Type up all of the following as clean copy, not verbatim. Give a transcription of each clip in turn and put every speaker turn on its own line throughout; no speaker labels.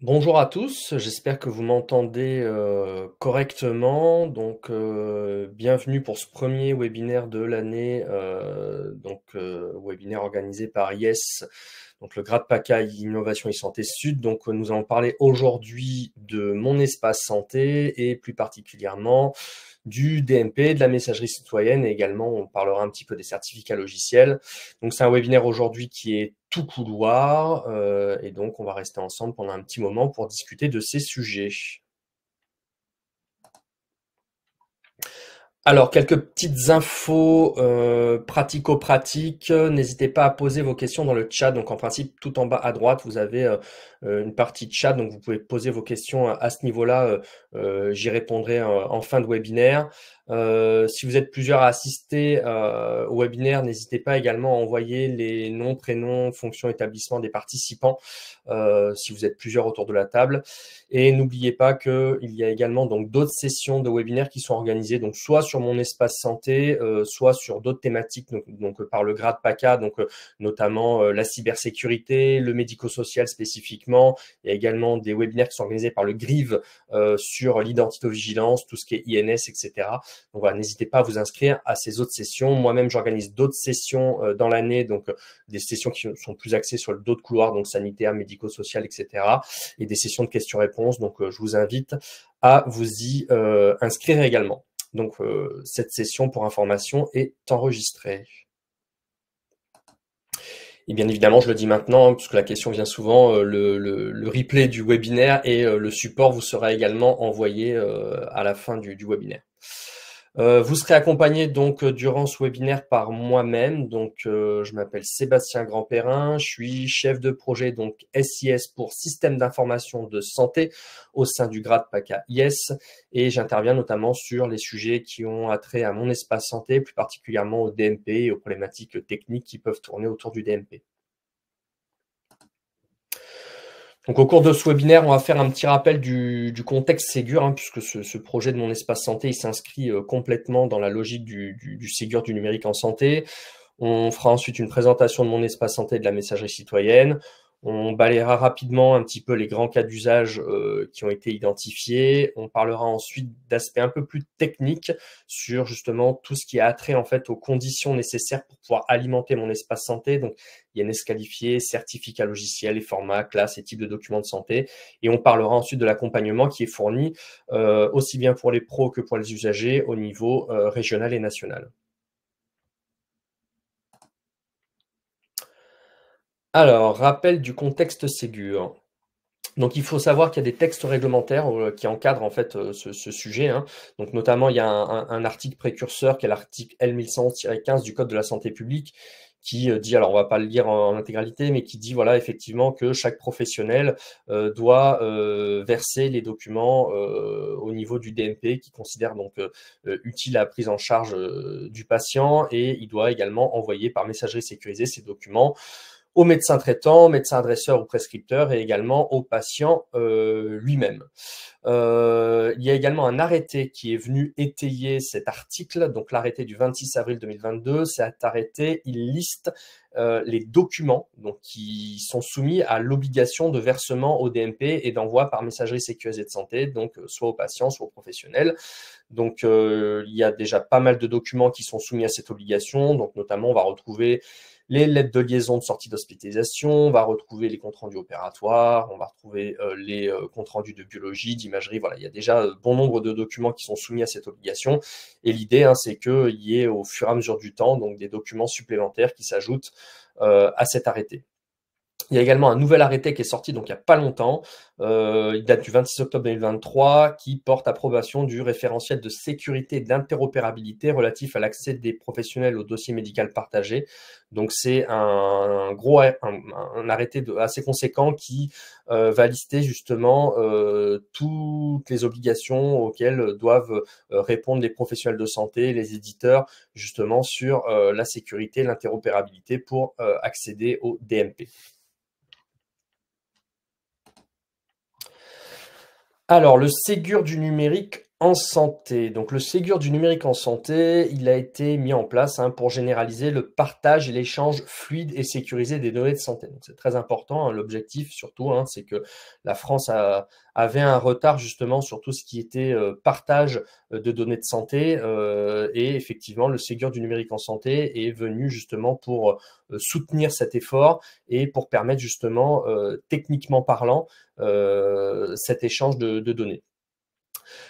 Bonjour à tous, j'espère que vous m'entendez correctement. Bienvenue pour ce premier webinaire de l'année, webinaire organisé par IES, donc le Grade PACA Innovation et Santé Sud. Nous allons parler aujourd'hui de mon espace santé et plus particulièrement du DMP, de la messagerie citoyenne, et également on parlera un petit peu des certificats logiciels. Donc c'est un webinaire aujourd'hui qui est tout couloir et donc on va rester ensemble pendant un petit moment pour discuter de ces sujets. Alors, quelques petites infos pratico-pratiques. N'hésitez pas à poser vos questions dans le chat. Donc, en principe, tout en bas à droite, vous avez une partie de chat. Donc, vous pouvez poser vos questions à ce niveau-là. J'y répondrai en fin de webinaire. Si vous êtes plusieurs à assister au webinaire, n'hésitez pas également à envoyer les noms, prénoms, fonctions, établissements des participants si vous êtes plusieurs autour de la table. Et n'oubliez pas qu'il y a également donc d'autres sessions de webinaires qui sont organisées, donc soit sur mon espace santé, soit sur d'autres thématiques, par le Grade PACA, notamment la cybersécurité, le médico-social spécifiquement. Il y a également des webinaires qui sont organisés par le GRIV sur l'identitovigilance, tout ce qui est INS, etc. Donc voilà, n'hésitez pas à vous inscrire à ces autres sessions. Moi-même, j'organise d'autres sessions dans l'année, des sessions qui sont plus axées sur d'autres couloirs, donc sanitaire, médico-social, etc. et des sessions de questions-réponses. Je vous invite à vous y inscrire également. Cette session, pour information, est enregistrée. Et bien évidemment, je le dis maintenant, puisque la question vient souvent, le replay du webinaire et le support vous sera également envoyé à la fin du webinaire. Vous serez accompagné durant ce webinaire par moi-même. Je m'appelle Sébastien Grandperrin, je suis chef de projet SIS pour Système d'information de santé au sein du Grade PACA IS et j'interviens notamment sur les sujets qui ont attrait à mon espace santé, plus particulièrement au DMP et aux problématiques techniques qui peuvent tourner autour du DMP. Donc, au cours de ce webinaire, on va faire un petit rappel du contexte Ségur, puisque ce projet de mon espace santé, il s'inscrit complètement dans la logique du Ségur du numérique en santé. On fera ensuite une présentation de mon espace santé et de la messagerie citoyenne. On balayera rapidement un petit peu les grands cas d'usage qui ont été identifiés. On parlera ensuite d'aspects un peu plus techniques sur justement tout ce qui a trait en fait aux conditions nécessaires pour pouvoir alimenter mon espace santé. Donc, INS qualifié, certificat logiciel, les formats, classes et types de documents de santé. Et on parlera ensuite de l'accompagnement qui est fourni aussi bien pour les pros que pour les usagers au niveau régional et national. Alors, rappel du contexte Ségur. Donc, il faut savoir qu'il y a des textes réglementaires qui encadrent en fait ce sujet. Donc, notamment, il y a un article précurseur qui est l'article L1111-15 du Code de la santé publique qui dit, alors on va pas le lire en intégralité, mais qui dit voilà effectivement que chaque professionnel doit verser les documents au niveau du DMP qui considère utile à la prise en charge du patient et il doit également envoyer par messagerie sécurisée ces documents au médecin traitant, médecin adresseur ou prescripteur et également au patient lui-même. Il y a également un arrêté qui est venu étayer cet article, donc l'arrêté du 26 avril 2022. Cet arrêté, il liste les documents qui sont soumis à l'obligation de versement au DMP et d'envoi par messagerie sécurisée de santé, soit aux patients, soit aux professionnels. Il y a déjà pas mal de documents qui sont soumis à cette obligation. Donc, notamment, on va retrouver les lettres de liaison de sortie d'hospitalisation, on va retrouver les comptes rendus opératoires, on va retrouver les comptes rendus de biologie, d'imagerie. Voilà, il y a déjà bon nombre de documents qui sont soumis à cette obligation. Et l'idée, c'est qu'il y ait au fur et à mesure du temps des documents supplémentaires qui s'ajoutent à cet arrêté. Il y a également un nouvel arrêté qui est sorti il n'y a pas longtemps, il date du 26 octobre 2023, qui porte approbation du référentiel de sécurité et d'interopérabilité relatif à l'accès des professionnels au dossier médical partagé. Donc c'est un arrêté assez conséquent qui va lister justement toutes les obligations auxquelles doivent répondre les professionnels de santé, les éditeurs, justement sur la sécurité et l'interopérabilité pour accéder au DMP. Alors, le Ségur du numérique En santé, donc le Ségur du numérique en santé, il a été mis en place pour généraliser le partage et l'échange fluide et sécurisé des données de santé. Donc c'est très important, l'objectif surtout, c'est que la France avait un retard justement sur tout ce qui était partage de données de santé et effectivement le Ségur du numérique en santé est venu justement pour soutenir cet effort et pour permettre justement, techniquement parlant, cet échange de données.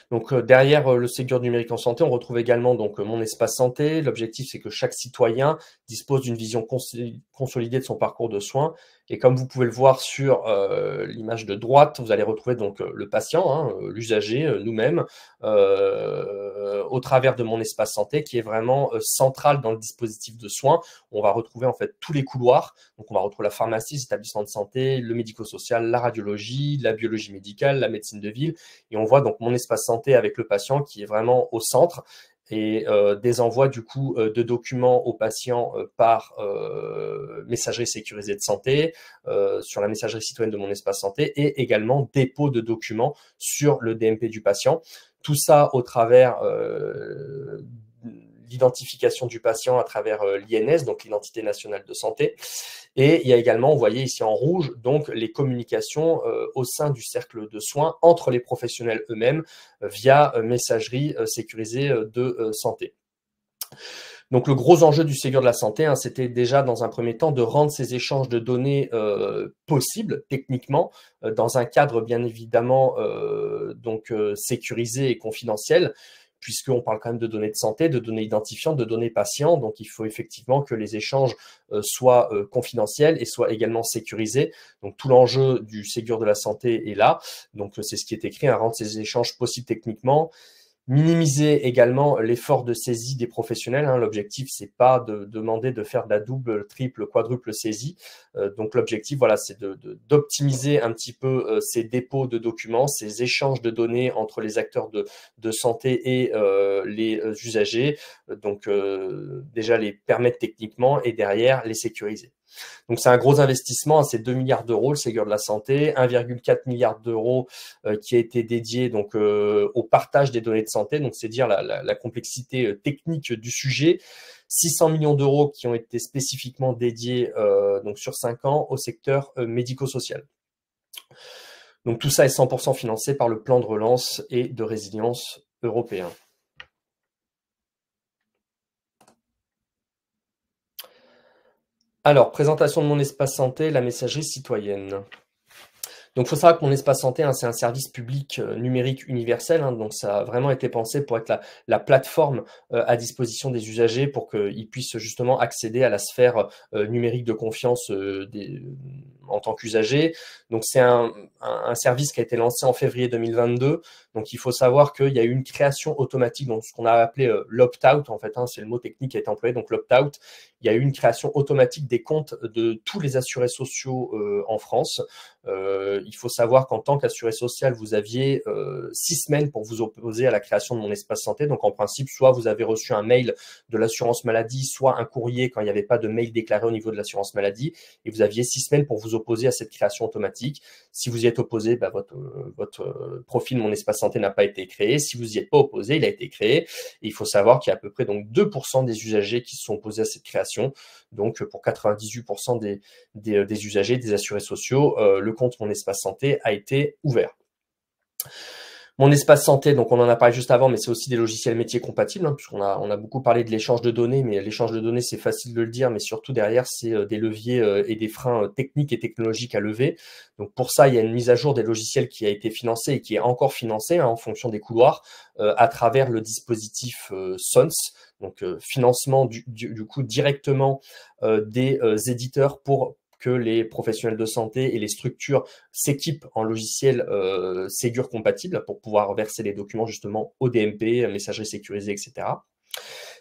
Donc derrière le Ségur numérique en santé, on retrouve également donc Mon espace santé. L'objectif, c'est que chaque citoyen dispose d'une vision consolidée de son parcours de soins. Et comme vous pouvez le voir sur l'image de droite, vous allez retrouver donc le patient, l'usager, nous-mêmes, au travers de Mon espace santé, qui est vraiment central dans le dispositif de soins. On va retrouver en fait tous les couloirs. Donc on va retrouver la pharmacie, les établissements de santé, le médico-social, la radiologie, la biologie médicale, la médecine de ville. Et on voit donc Mon espace santé avec le patient qui est vraiment au centre et des envois du coup de documents aux patients par messagerie sécurisée de santé, sur la messagerie citoyenne de Mon espace santé et également dépôt de documents sur le DMP du patient. Tout ça au travers l'identification du patient à travers l'INS, donc l'identité nationale de santé. Et il y a également, vous voyez ici en rouge, donc les communications au sein du cercle de soins entre les professionnels eux-mêmes via messagerie sécurisée de santé. Donc le gros enjeu du Ségur de la santé, c'était déjà dans un premier temps de rendre ces échanges de données possibles techniquement, dans un cadre bien évidemment sécurisé et confidentiel, puisqu'on parle quand même de données de santé, de données identifiantes, de données patients. Donc, il faut effectivement que les échanges soient confidentiels et soient également sécurisés. Donc, tout l'enjeu du Ségur de la santé est là. Donc, c'est ce qui est écrit, rendre ces échanges possibles techniquement. Minimiser également l'effort de saisie des professionnels. L'objectif, c'est pas de demander de faire de la double, triple, quadruple saisie. Donc l'objectif, voilà, c'est d'optimiser un petit peu ces dépôts de documents, ces échanges de données entre les acteurs de santé et les usagers. Donc déjà les permettre techniquement et derrière les sécuriser. Donc c'est un gros investissement, c'est 2 milliards d'euros le Ségur de la santé, 1,4 milliard d'euros qui a été dédié donc au partage des données de santé, donc c'est dire la complexité technique du sujet. 600 millions d'euros qui ont été spécifiquement dédiés donc sur 5 ans au secteur médico-social. Donc tout ça est 100% financé par le plan de relance et de résilience européen. Alors, présentation de Mon espace santé, la messagerie citoyenne. Donc, il faut savoir que Mon espace santé, c'est un service public numérique universel. Donc, ça a vraiment été pensé pour être la plateforme à disposition des usagers pour qu'ils puissent justement accéder à la sphère numérique de confiance en tant qu'usagers. Donc, c'est un service qui a été lancé en février 2022. Donc, il faut savoir qu'il y a eu une création automatique, donc ce qu'on a appelé l'opt-out, en fait, c'est le mot technique qui a été employé, donc l'opt-out. Il y a eu une création automatique des comptes de tous les assurés sociaux en France. Il faut savoir qu'en tant qu'assuré social, vous aviez 6 semaines pour vous opposer à la création de Mon espace santé. Donc, en principe, soit vous avez reçu un mail de l'assurance maladie, soit un courrier quand il n'y avait pas de mail déclaré au niveau de l'assurance maladie. Et vous aviez 6 semaines pour vous opposer à cette création automatique. Si vous y êtes opposé, votre profil Mon espace santé n'a pas été créé. Si vous y êtes pas opposé, il a été créé. Et il faut savoir qu'il y a à peu près donc 2% des usagers qui se sont opposés à cette création. Donc, pour 98% des usagers, des assurés sociaux, le compte Mon espace santé a été ouvert. Mon espace santé, donc on en a parlé juste avant, mais c'est aussi des logiciels métiers compatibles, puisqu'on a beaucoup parlé de l'échange de données, mais l'échange de données, c'est facile de le dire, mais surtout derrière, c'est des leviers et des freins techniques et technologiques à lever. Donc pour ça, il y a une mise à jour des logiciels qui a été financée et qui est encore financée en fonction des couloirs à travers le dispositif SONS, donc financement du coup directement des éditeurs pour que les professionnels de santé et les structures s'équipent en logiciels Ségur compatibles pour pouvoir verser les documents justement au DMP, messagerie sécurisée, etc.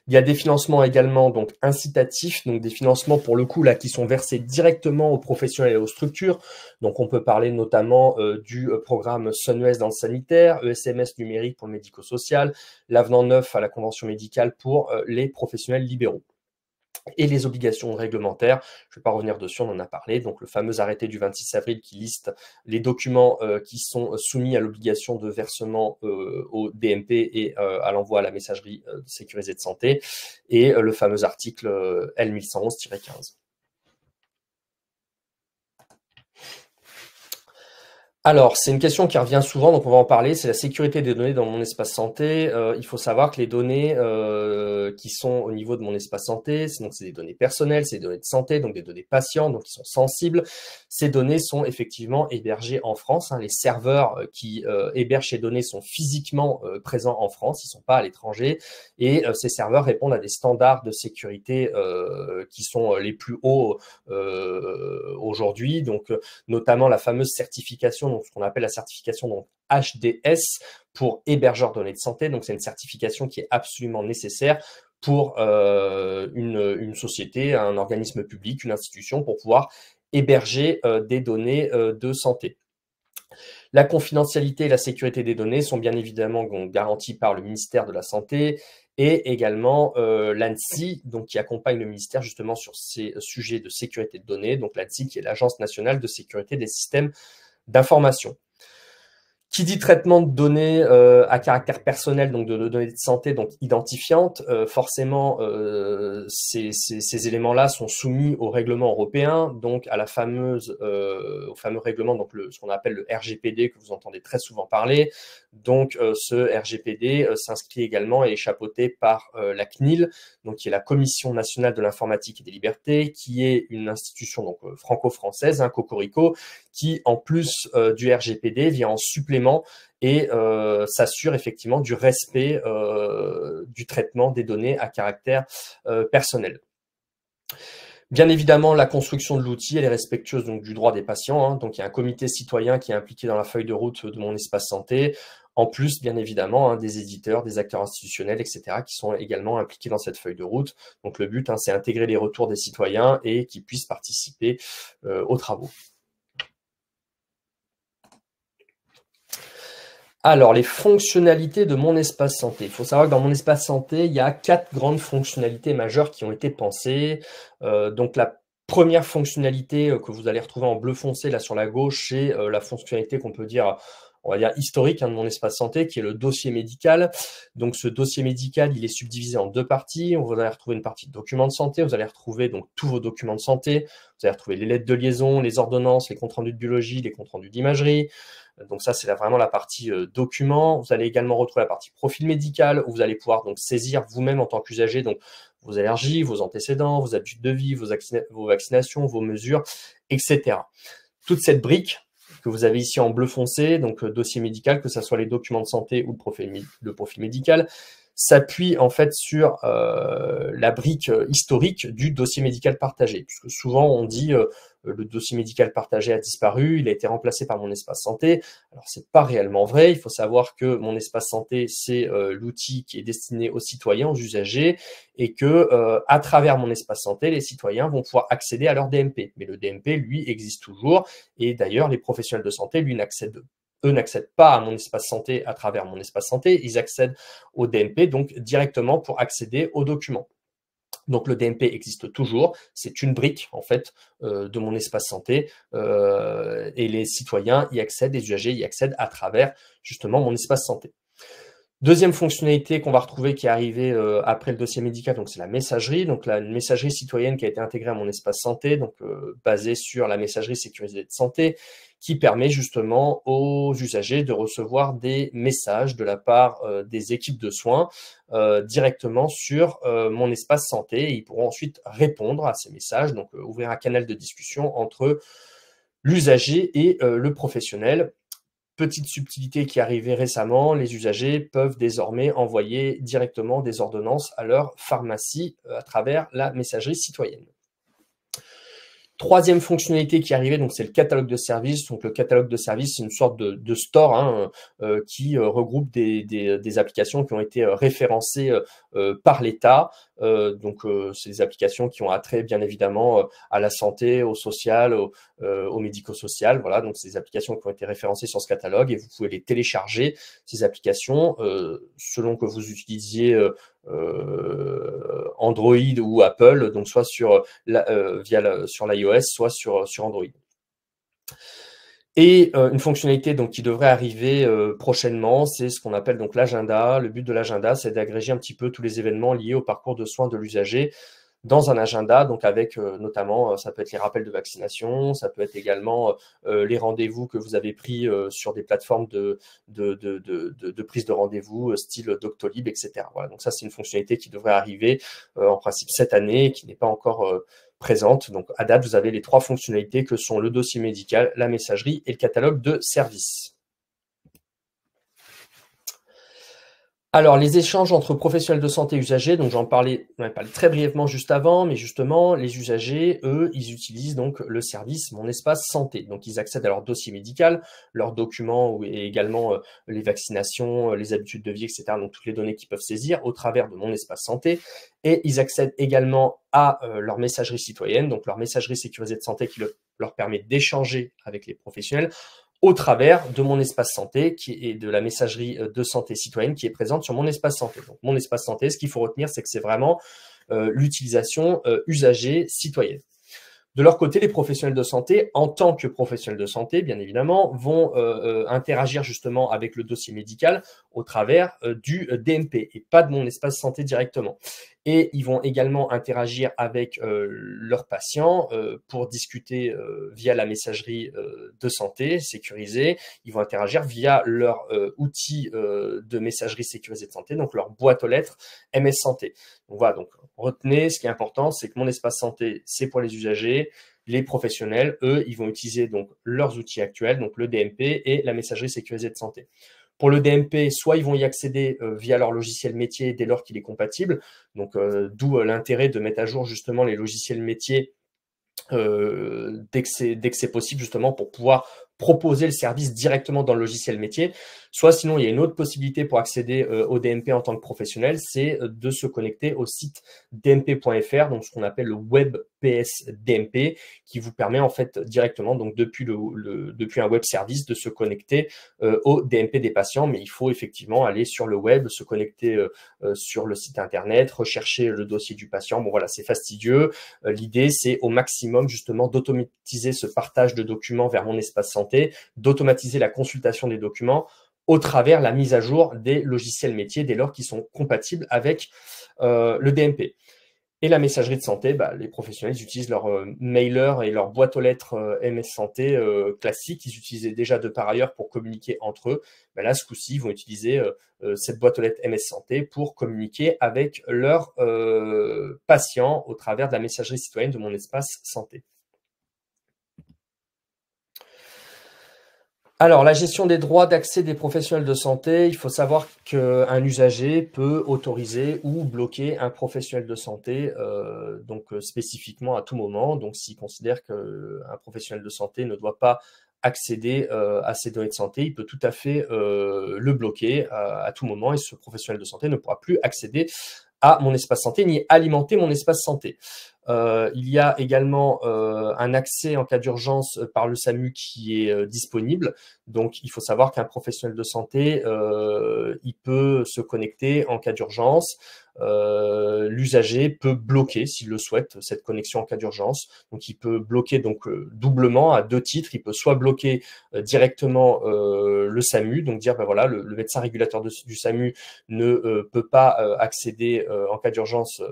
Il y a des financements également donc incitatifs, donc des financements pour le coup là qui sont versés directement aux professionnels et aux structures. Donc on peut parler notamment du programme Sunwest dans le sanitaire, ESMS numérique pour le médico-social, l'avenant 9 à la convention médicale pour les professionnels libéraux. et les obligations réglementaires. Je ne vais pas revenir dessus, on en a parlé. Donc, le fameux arrêté du 26 avril qui liste les documents qui sont soumis à l'obligation de versement au DMP et à l'envoi à la messagerie sécurisée de santé, et le fameux article L1111-15. Alors, c'est une question qui revient souvent, donc on va en parler, c'est la sécurité des données dans mon espace santé. Il faut savoir que les données qui sont au niveau de mon espace santé, c'est des données personnelles, c'est des données de santé, donc des données patients, donc qui sont sensibles. Ces données sont effectivement hébergées en France. Les serveurs qui hébergent ces données sont physiquement présents en France, ils ne sont pas à l'étranger, et ces serveurs répondent à des standards de sécurité qui sont les plus hauts aujourd'hui, donc notamment la fameuse certification, donc ce qu'on appelle la certification donc HDS pour hébergeur de données de santé. Donc c'est une certification qui est absolument nécessaire pour une société, un organisme public, une institution, pour pouvoir héberger des données de santé. La confidentialité et la sécurité des données sont bien évidemment garanties par le ministère de la Santé et également l'ANSSI, donc qui accompagne le ministère justement sur ces sujets de sécurité de données. Donc l'ANSSI qui est l'Agence nationale de sécurité des systèmes d'information. Qui dit traitement de données à caractère personnel, donc de données de santé, donc identifiantes, forcément ces éléments-là sont soumis au règlement européen, donc à la au fameux règlement, donc ce qu'on appelle le RGPD que vous entendez très souvent parler. Donc ce RGPD s'inscrit également et est chapeauté par la CNIL, donc qui est la Commission nationale de l'informatique et des libertés, qui est une institution donc franco-française, cocorico, qui en plus du RGPD vient en supplément et s'assure effectivement du respect du traitement des données à caractère personnel. Bien évidemment, la construction de l'outil, elle est respectueuse donc, du droit des patients. Donc, il y a un comité citoyen qui est impliqué dans la feuille de route de mon espace santé. En plus, bien évidemment, des éditeurs, des acteurs institutionnels, etc., qui sont également impliqués dans cette feuille de route. Donc, le but, c'est intégrer les retours des citoyens et qu'ils puissent participer aux travaux. Alors, les fonctionnalités de mon espace santé. Il faut savoir que dans mon espace santé, il y a 4 grandes fonctionnalités majeures qui ont été pensées. Donc, la première fonctionnalité que vous allez retrouver en bleu foncé là sur la gauche, c'est la fonctionnalité qu'on peut dire, on va dire historique de mon espace santé, qui est le dossier médical. Donc, ce dossier médical, il est subdivisé en 2 parties. Vous allez retrouver une partie de documents de santé. Vous allez retrouver donc tous vos documents de santé. Vous allez retrouver les lettres de liaison, les ordonnances, les comptes rendus de biologie, les comptes rendus d'imagerie. Donc ça, c'est vraiment la partie document. Vous allez également retrouver la partie profil médical, où vous allez pouvoir donc saisir vous-même en tant qu'usager donc vos allergies, vos antécédents, vos habitudes de vie, vos vaccinations, vos mesures, etc. Toute cette brique que vous avez ici en bleu foncé, donc dossier médical, que ce soit les documents de santé ou le profil médical, s'appuie en fait sur la brique historique du dossier médical partagé, puisque souvent on dit le dossier médical partagé a disparu, il a été remplacé par mon espace santé. Alors c'est pas réellement vrai. Il faut savoir que mon espace santé, c'est l'outil qui est destiné aux citoyens, aux usagers, et que à travers mon espace santé, les citoyens vont pouvoir accéder à leur DMP. Mais le DMP, lui, existe toujours, et d'ailleurs les professionnels de santé, eux n'accèdent pas à mon espace santé à travers mon espace santé, ils accèdent au DMP donc directement pour accéder aux documents. Donc le DMP existe toujours, c'est une brique en fait de mon espace santé et les citoyens y accèdent, les usagers y accèdent à travers justement mon espace santé. Deuxième fonctionnalité qu'on va retrouver qui est arrivée après le dossier médical, donc c'est la messagerie, donc une messagerie citoyenne qui a été intégrée à mon espace santé, donc basée sur la messagerie sécurisée de santé, qui permet justement aux usagers de recevoir des messages de la part des équipes de soins directement sur mon espace santé, et ils pourront ensuite répondre à ces messages, donc ouvrir un canal de discussion entre l'usager et le professionnel. Petite subtilité qui est arrivée récemment, les usagers peuvent désormais envoyer directement des ordonnances à leur pharmacie à travers la messagerie citoyenne. Troisième fonctionnalité qui est arrivée, donc c'est le catalogue de services. Donc le catalogue de services, c'est une sorte de store qui regroupe des applications qui ont été référencées par l'État. Donc c'est des applications qui ont attrait bien évidemment à la santé, au social, au médico-social. Voilà, donc c'est des applications qui ont été référencées sur ce catalogue et vous pouvez les télécharger, ces applications, selon que vous utilisiez Android ou Apple, donc soit sur sur l'iOS, soit sur Android. Et une fonctionnalité donc qui devrait arriver prochainement, c'est ce qu'on appelle donc l'agenda. Le but de l'agenda, c'est d'agréger un petit peu tous les événements liés au parcours de soins de l'usager dans un agenda, donc avec notamment, ça peut être les rappels de vaccination, ça peut être également les rendez-vous que vous avez pris sur des plateformes de prise de rendez-vous, style Doctolib, etc. Voilà, donc ça, c'est une fonctionnalité qui devrait arriver en principe cette année et qui n'est pas encore présente. Donc à date, vous avez les 3 fonctionnalités que sont le dossier médical, la messagerie et le catalogue de services. Alors, les échanges entre professionnels de santé et usagers, donc j'en ai parlé très brièvement juste avant, mais justement, les usagers, eux, ils utilisent donc le service Mon Espace Santé. Donc, ils accèdent à leur dossier médical, leurs documents et également les vaccinations, les habitudes de vie, etc. Donc, toutes les données qu'ils peuvent saisir au travers de Mon Espace Santé. Et ils accèdent également à leur messagerie citoyenne, donc leur messagerie sécurisée de santé qui leur permet d'échanger avec les professionnels au travers de Mon Espace Santé qui est de la messagerie de santé citoyenne qui est présente sur Mon Espace Santé. Donc, Mon Espace Santé, ce qu'il faut retenir, c'est que c'est vraiment l'utilisation usagée citoyenne. De leur côté, les professionnels de santé, en tant que professionnels de santé, bien évidemment, vont interagir justement avec le dossier médical au travers du DMP et pas de Mon Espace Santé directement. Et ils vont également interagir avec leurs patients pour discuter via la messagerie de santé sécurisée. Ils vont interagir via leur outil de messagerie sécurisée de santé, donc leur boîte aux lettres MS Santé. Donc voilà, donc retenez, ce qui est important, c'est que Mon Espace Santé, c'est pour les usagers. Les professionnels, eux, ils vont utiliser donc leurs outils actuels, donc le DMP et la messagerie sécurisée de santé. Pour le DMP, soit ils vont y accéder via leur logiciel métier dès lors qu'il est compatible, donc d'où l'intérêt de mettre à jour justement les logiciels métiers dès que c'est possible, justement pour pouvoir proposer le service directement dans le logiciel métier. Soit sinon, il y a une autre possibilité pour accéder au DMP en tant que professionnel, c'est de se connecter au site dmp.fr, donc ce qu'on appelle le web PS DMP, qui vous permet en fait directement, donc depuis un web service, de se connecter au DMP des patients. Mais il faut effectivement aller sur le web, se connecter sur le site internet, rechercher le dossier du patient. Bon voilà, c'est fastidieux. L'idée, c'est au maximum justement d'automatiser ce partage de documents vers Mon Espace Santé, d'automatiser la consultation des documents au travers la mise à jour des logiciels métiers dès lors qu'ils sont compatibles avec le DMP. Et la messagerie de santé, les professionnels utilisent leur mailer et leur boîte aux lettres MS Santé classique. Ils utilisaient déjà de par ailleurs pour communiquer entre eux. Là, ce coup-ci, ils vont utiliser cette boîte aux lettres MS Santé pour communiquer avec leurs patients au travers de la messagerie citoyenne de Mon Espace Santé. Alors, la gestion des droits d'accès des professionnels de santé, il faut savoir qu'un usager peut autoriser ou bloquer un professionnel de santé, spécifiquement à tout moment. Donc, s'il considère qu'un professionnel de santé ne doit pas accéder à ses données de santé, il peut tout à fait le bloquer à tout moment et ce professionnel de santé ne pourra plus accéder à Mon Espace Santé ni alimenter Mon Espace Santé. Il y a également un accès en cas d'urgence par le SAMU qui est disponible. Donc, il faut savoir qu'un professionnel de santé, il peut se connecter en cas d'urgence. L'usager peut bloquer, s'il le souhaite, cette connexion en cas d'urgence. Donc, il peut bloquer doublement à 2 titres. Il peut soit bloquer directement le SAMU, donc dire voilà, le médecin régulateur du SAMU ne peut pas accéder en cas d'urgence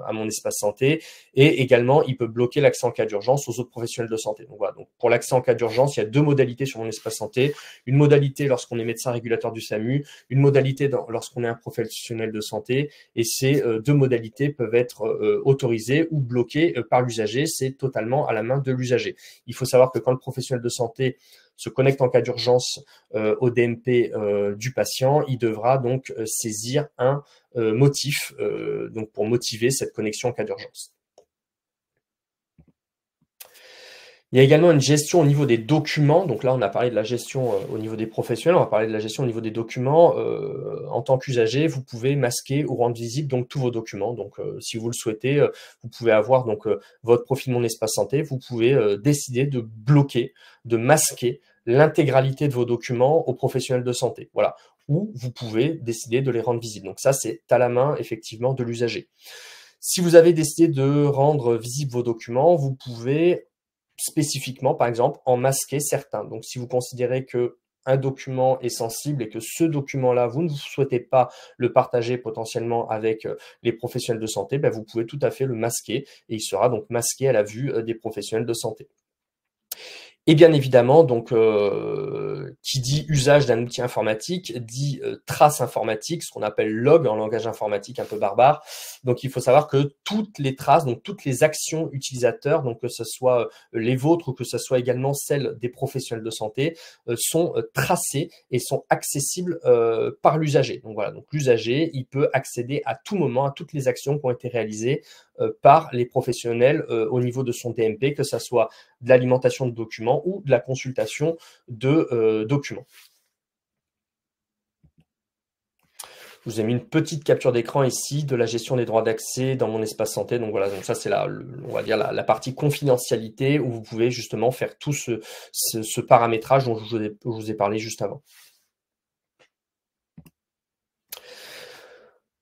à Mon Espace Santé. Et également, il peut bloquer l'accès en cas d'urgence aux autres professionnels de santé. Donc voilà, donc pour l'accès en cas d'urgence, il y a 2 modalités sur Mon Espace Santé. Une modalité lorsqu'on est médecin régulateur du SAMU, une modalité lorsqu'on est un professionnel de santé. Et ces 2 modalités peuvent être autorisées ou bloquées par l'usager. C'est totalement à la main de l'usager. Il faut savoir que quand le professionnel de santé se connecte en cas d'urgence au DMP du patient, il devra donc saisir un motif donc pour motiver cette connexion en cas d'urgence. Il y a également une gestion au niveau des documents. Donc là, on a parlé de la gestion au niveau des professionnels, on va parler de la gestion au niveau des documents. En tant qu'usager, vous pouvez masquer ou rendre visible donc tous vos documents. Donc, si vous le souhaitez, vous pouvez avoir donc votre profil Mon Espace Santé. Vous pouvez décider de bloquer, de masquer l'intégralité de vos documents aux professionnels de santé. Voilà. ou vous pouvez décider de les rendre visibles. Donc ça, c'est à la main, effectivement, de l'usager. Si vous avez décidé de rendre visibles vos documents, vous pouvez spécifiquement, par exemple, en masquer certains. Donc, si vous considérez que un document est sensible et que ce document-là, vous ne souhaitez pas le partager potentiellement avec les professionnels de santé, ben, vous pouvez tout à fait le masquer et il sera donc masqué à la vue des professionnels de santé. Et bien évidemment, donc, qui dit usage d'un outil informatique dit trace informatique, ce qu'on appelle log en langage informatique un peu barbare. Donc, il faut savoir que toutes les traces, donc toutes les actions utilisateurs, donc que ce soit les vôtres ou que ce soit également celles des professionnels de santé, sont tracées et sont accessibles par l'usager. Donc voilà, donc l'usager, il peut accéder à tout moment à toutes les actions qui ont été réalisées par les professionnels au niveau de son DMP, que ça soit de l'alimentation de documents ou de la consultation de documents. Je vous ai mis une petite capture d'écran ici de la gestion des droits d'accès dans mon espace santé. Donc voilà, donc ça c'est on va dire la partie confidentialité où vous pouvez justement faire tout ce paramétrage dont je vous ai parlé juste avant.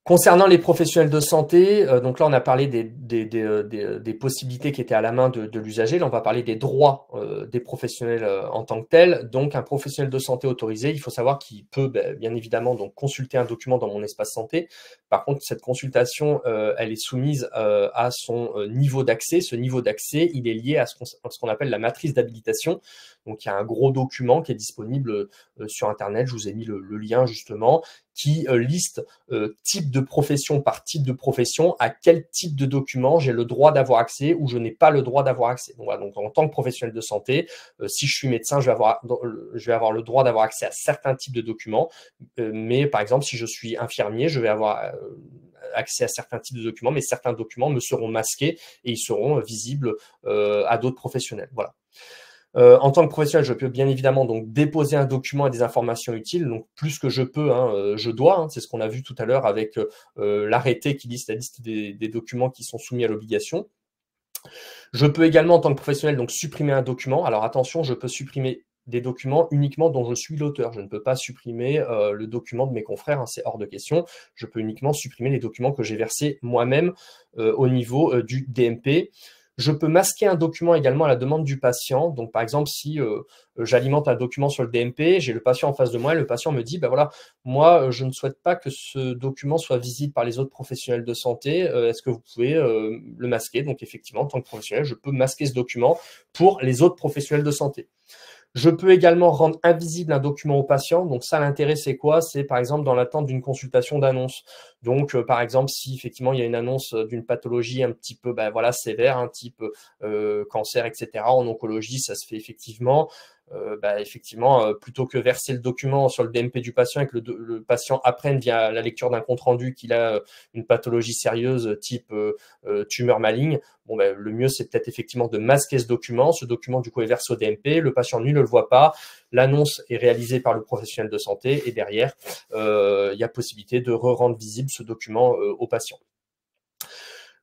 Concernant les professionnels de santé, donc là on a parlé des possibilités qui étaient à la main de l'usager. Là on va parler des droits des professionnels en tant que tels. Donc un professionnel de santé autorisé, il faut savoir qu'il peut bien évidemment donc consulter un document dans mon espace santé. Par contre, cette consultation, elle est soumise à son niveau d'accès. Ce niveau d'accès, il est lié à ce qu'on appelle la matrice d'habilitation. Donc il y a un gros document qui est disponible sur Internet. Je vous ai mis le lien justement qui liste type de profession par type de profession, à quel type de document j'ai le droit d'avoir accès ou je n'ai pas le droit d'avoir accès. Donc, voilà, donc en tant que professionnel de santé, si je suis médecin, je vais avoir le droit d'avoir accès à certains types de documents, mais par exemple, si je suis infirmier, je vais avoir accès à certains types de documents, mais certains documents me seront masqués et ils seront visibles à d'autres professionnels. Voilà. En tant que professionnel, je peux bien évidemment donc déposer un document et des informations utiles. Donc plus que je peux, je dois. C'est ce qu'on a vu tout à l'heure avec l'arrêté qui liste la liste des documents qui sont soumis à l'obligation. Je peux également, en tant que professionnel, donc supprimer un document. Alors attention, je peux supprimer des documents uniquement dont je suis l'auteur. Je ne peux pas supprimer le document de mes confrères, c'est hors de question. Je peux uniquement supprimer les documents que j'ai versés moi-même au niveau du DMP. Je peux masquer un document également à la demande du patient. Donc, par exemple, si j'alimente un document sur le DMP, j'ai le patient en face de moi et le patient me dit, ben voilà, moi, je ne souhaite pas que ce document soit visible par les autres professionnels de santé. Est-ce que vous pouvez le masquer? Donc, effectivement, en tant que professionnel, je peux masquer ce document pour les autres professionnels de santé. Je peux également rendre invisible un document au patient. Donc ça, l'intérêt, c'est quoi? C'est par exemple dans l'attente d'une consultation d'annonce. Donc par exemple, si effectivement il y a une annonce d'une pathologie un petit peu voilà, sévère, un type cancer, etc. En oncologie, ça se fait effectivement. Effectivement, plutôt que verser le document sur le DMP du patient et que le patient apprenne via la lecture d'un compte-rendu qu'il a une pathologie sérieuse type tumeur maligne, le mieux, c'est peut-être effectivement de masquer ce document. Ce document, du coup, est versé au DMP. Le patient, lui, ne le voit pas. L'annonce est réalisée par le professionnel de santé et derrière, il y a possibilité de rendre visible ce document au patient.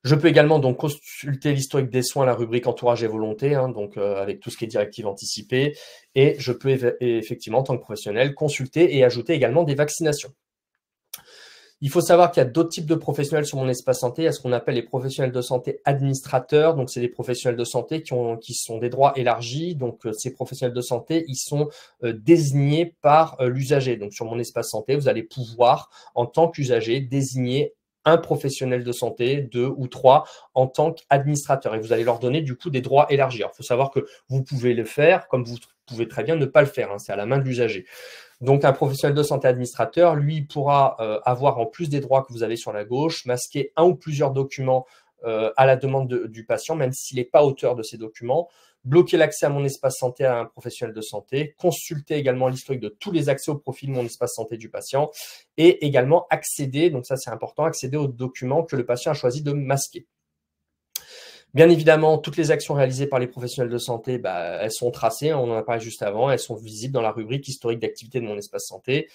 Je peux également donc consulter l'historique des soins, la rubrique entourage et volonté, donc avec tout ce qui est directive anticipée. Et je peux effectivement, en tant que professionnel, consulter et ajouter également des vaccinations. Il faut savoir qu'il y a d'autres types de professionnels sur mon espace santé. Il y a ce qu'on appelle les professionnels de santé administrateurs. Donc, c'est des professionnels de santé qui sont des droits élargis. Donc, ces professionnels de santé, ils sont désignés par l'usager. Donc, sur mon espace santé, vous allez pouvoir, en tant qu'usager, désigner un professionnel de santé, 2 ou 3, en tant qu'administrateur. Et vous allez leur donner, du coup, des droits élargis. Alors, il faut savoir que vous pouvez le faire, comme vous pouvez très bien ne pas le faire. C'est à la main de l'usager. Donc, un professionnel de santé administrateur, lui, pourra avoir, en plus des droits que vous avez sur la gauche, masquer un ou plusieurs documents à la demande du patient, même s'il n'est pas auteur de ces documents, bloquer l'accès à mon espace santé à un professionnel de santé, consulter également l'historique de tous les accès au profil de mon espace santé du patient et également accéder, donc ça c'est important, accéder aux documents que le patient a choisi de masquer. Bien évidemment, toutes les actions réalisées par les professionnels de santé, elles sont tracées, on en a parlé juste avant, elles sont visibles dans la rubrique historique d'activité de mon espace santé.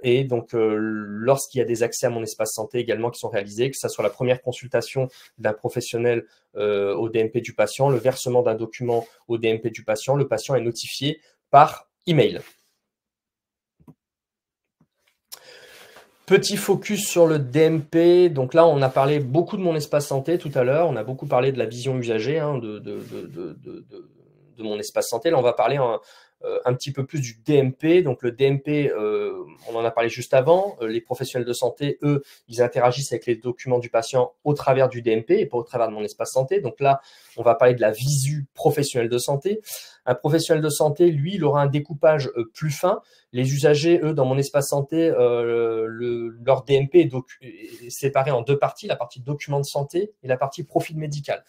Et donc, lorsqu'il y a des accès à mon espace santé également qui sont réalisés, que ce soit la première consultation d'un professionnel au DMP du patient, le versement d'un document au DMP du patient, le patient est notifié par email. Petit focus sur le DMP. Donc là, on a parlé beaucoup de mon espace santé tout à l'heure. On a beaucoup parlé de la vision usagée hein, de mon espace santé. Là, on va parler un petit peu plus du DMP. Donc le DMP, on en a parlé juste avant. Les professionnels de santé, eux, ils interagissent avec les documents du patient au travers du DMP et pas au travers de mon espace santé. Donc là, on va parler de la visu professionnelle de santé. Un professionnel de santé, lui, il aura un découpage plus fin. Les usagers, eux, dans mon espace santé, leur DMP est séparé en deux parties, la partie document de santé et la partie profil médical.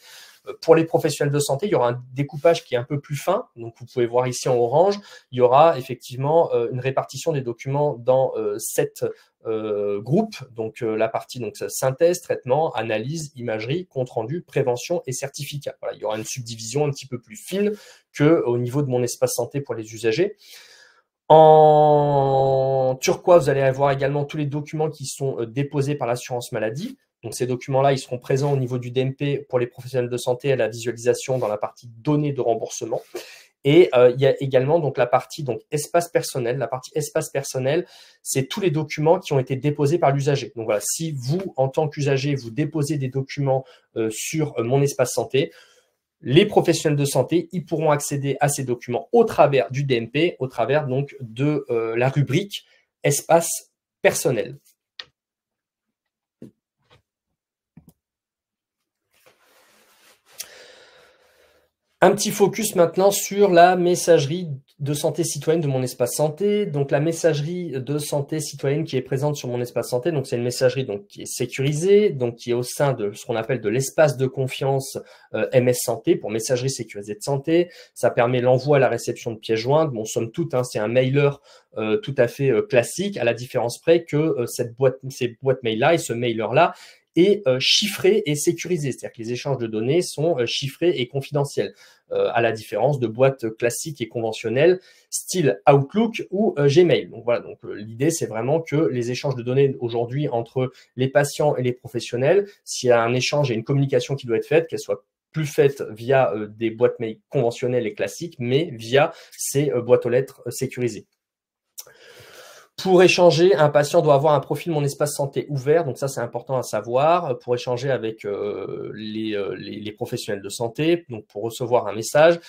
Pour les professionnels de santé, il y aura un découpage qui est un peu plus fin. Donc, vous pouvez voir ici en orange, il y aura effectivement une répartition des documents dans 7 groupes. Donc, la partie donc synthèse, traitement, analyse, imagerie, compte-rendu, prévention et certificat. Voilà, il y aura une subdivision un petit peu plus fine qu'au niveau de mon espace santé pour les usagers. En turquoise, vous allez avoir également tous les documents qui sont déposés par l'assurance maladie. Donc, ces documents-là, ils seront présents au niveau du DMP pour les professionnels de santé à la visualisation dans la partie données de remboursement. Et il y a également donc la partie donc espace personnel. La partie espace personnel, c'est tous les documents qui ont été déposés par l'usager. Donc voilà, si vous, en tant qu'usager, vous déposez des documents sur mon espace santé, les professionnels de santé, ils pourront accéder à ces documents au travers du DMP, au travers donc de la rubrique espace personnel. Un petit focus maintenant sur la messagerie de santé citoyenne de mon espace santé. Donc la messagerie de santé citoyenne qui est présente sur mon espace santé, donc c'est une messagerie donc qui est sécurisée, donc qui est au sein de ce qu'on appelle de l'espace de confiance MS Santé pour messagerie sécurisée de santé. Ça permet l'envoi à la réception de pièces jointes. Bon, somme toute, hein, c'est un mailer tout à fait classique, à la différence près que ces boîtes mail-là et ce mailer-là est chiffré et sécurisé. C'est-à-dire que les échanges de données sont chiffrés et confidentiels, à la différence de boîtes classiques et conventionnelles, style Outlook ou Gmail. Donc voilà, donc l'idée, c'est vraiment que les échanges de données aujourd'hui entre les patients et les professionnels, s'il y a un échange et une communication qui doit être faite, qu'elle soit plus faite via des boîtes mail conventionnelles et classiques, mais via ces boîtes aux lettres sécurisées. Pour échanger, un patient doit avoir un profil Mon Espace Santé ouvert, donc ça c'est important à savoir, pour échanger avec les professionnels de santé, donc pour recevoir un message.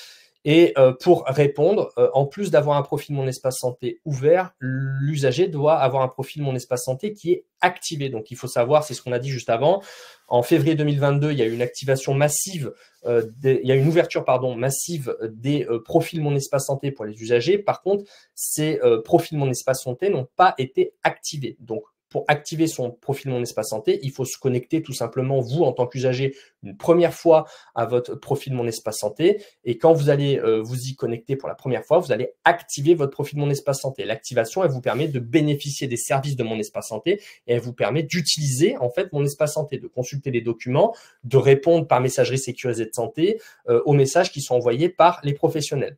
Et pour répondre, en plus d'avoir un profil Mon Espace Santé ouvert, l'usager doit avoir un profil Mon Espace Santé qui est activé. Donc il faut savoir, c'est ce qu'on a dit juste avant, en février 2022, il y a eu une activation massive, il y a une ouverture massive des profils Mon Espace Santé pour les usagers. Par contre, ces profils Mon Espace Santé n'ont pas été activés. Donc pour activer son profil Mon Espace Santé, il faut se connecter tout simplement, vous, en tant qu'usager, une première fois à votre profil Mon Espace Santé. Et quand vous allez vous y connecter pour la première fois, vous allez activer votre profil Mon Espace Santé. L'activation, elle vous permet de bénéficier des services de Mon Espace Santé et elle vous permet d'utiliser en fait Mon Espace Santé, de consulter les documents, de répondre par messagerie sécurisée de santé aux messages qui sont envoyés par les professionnels.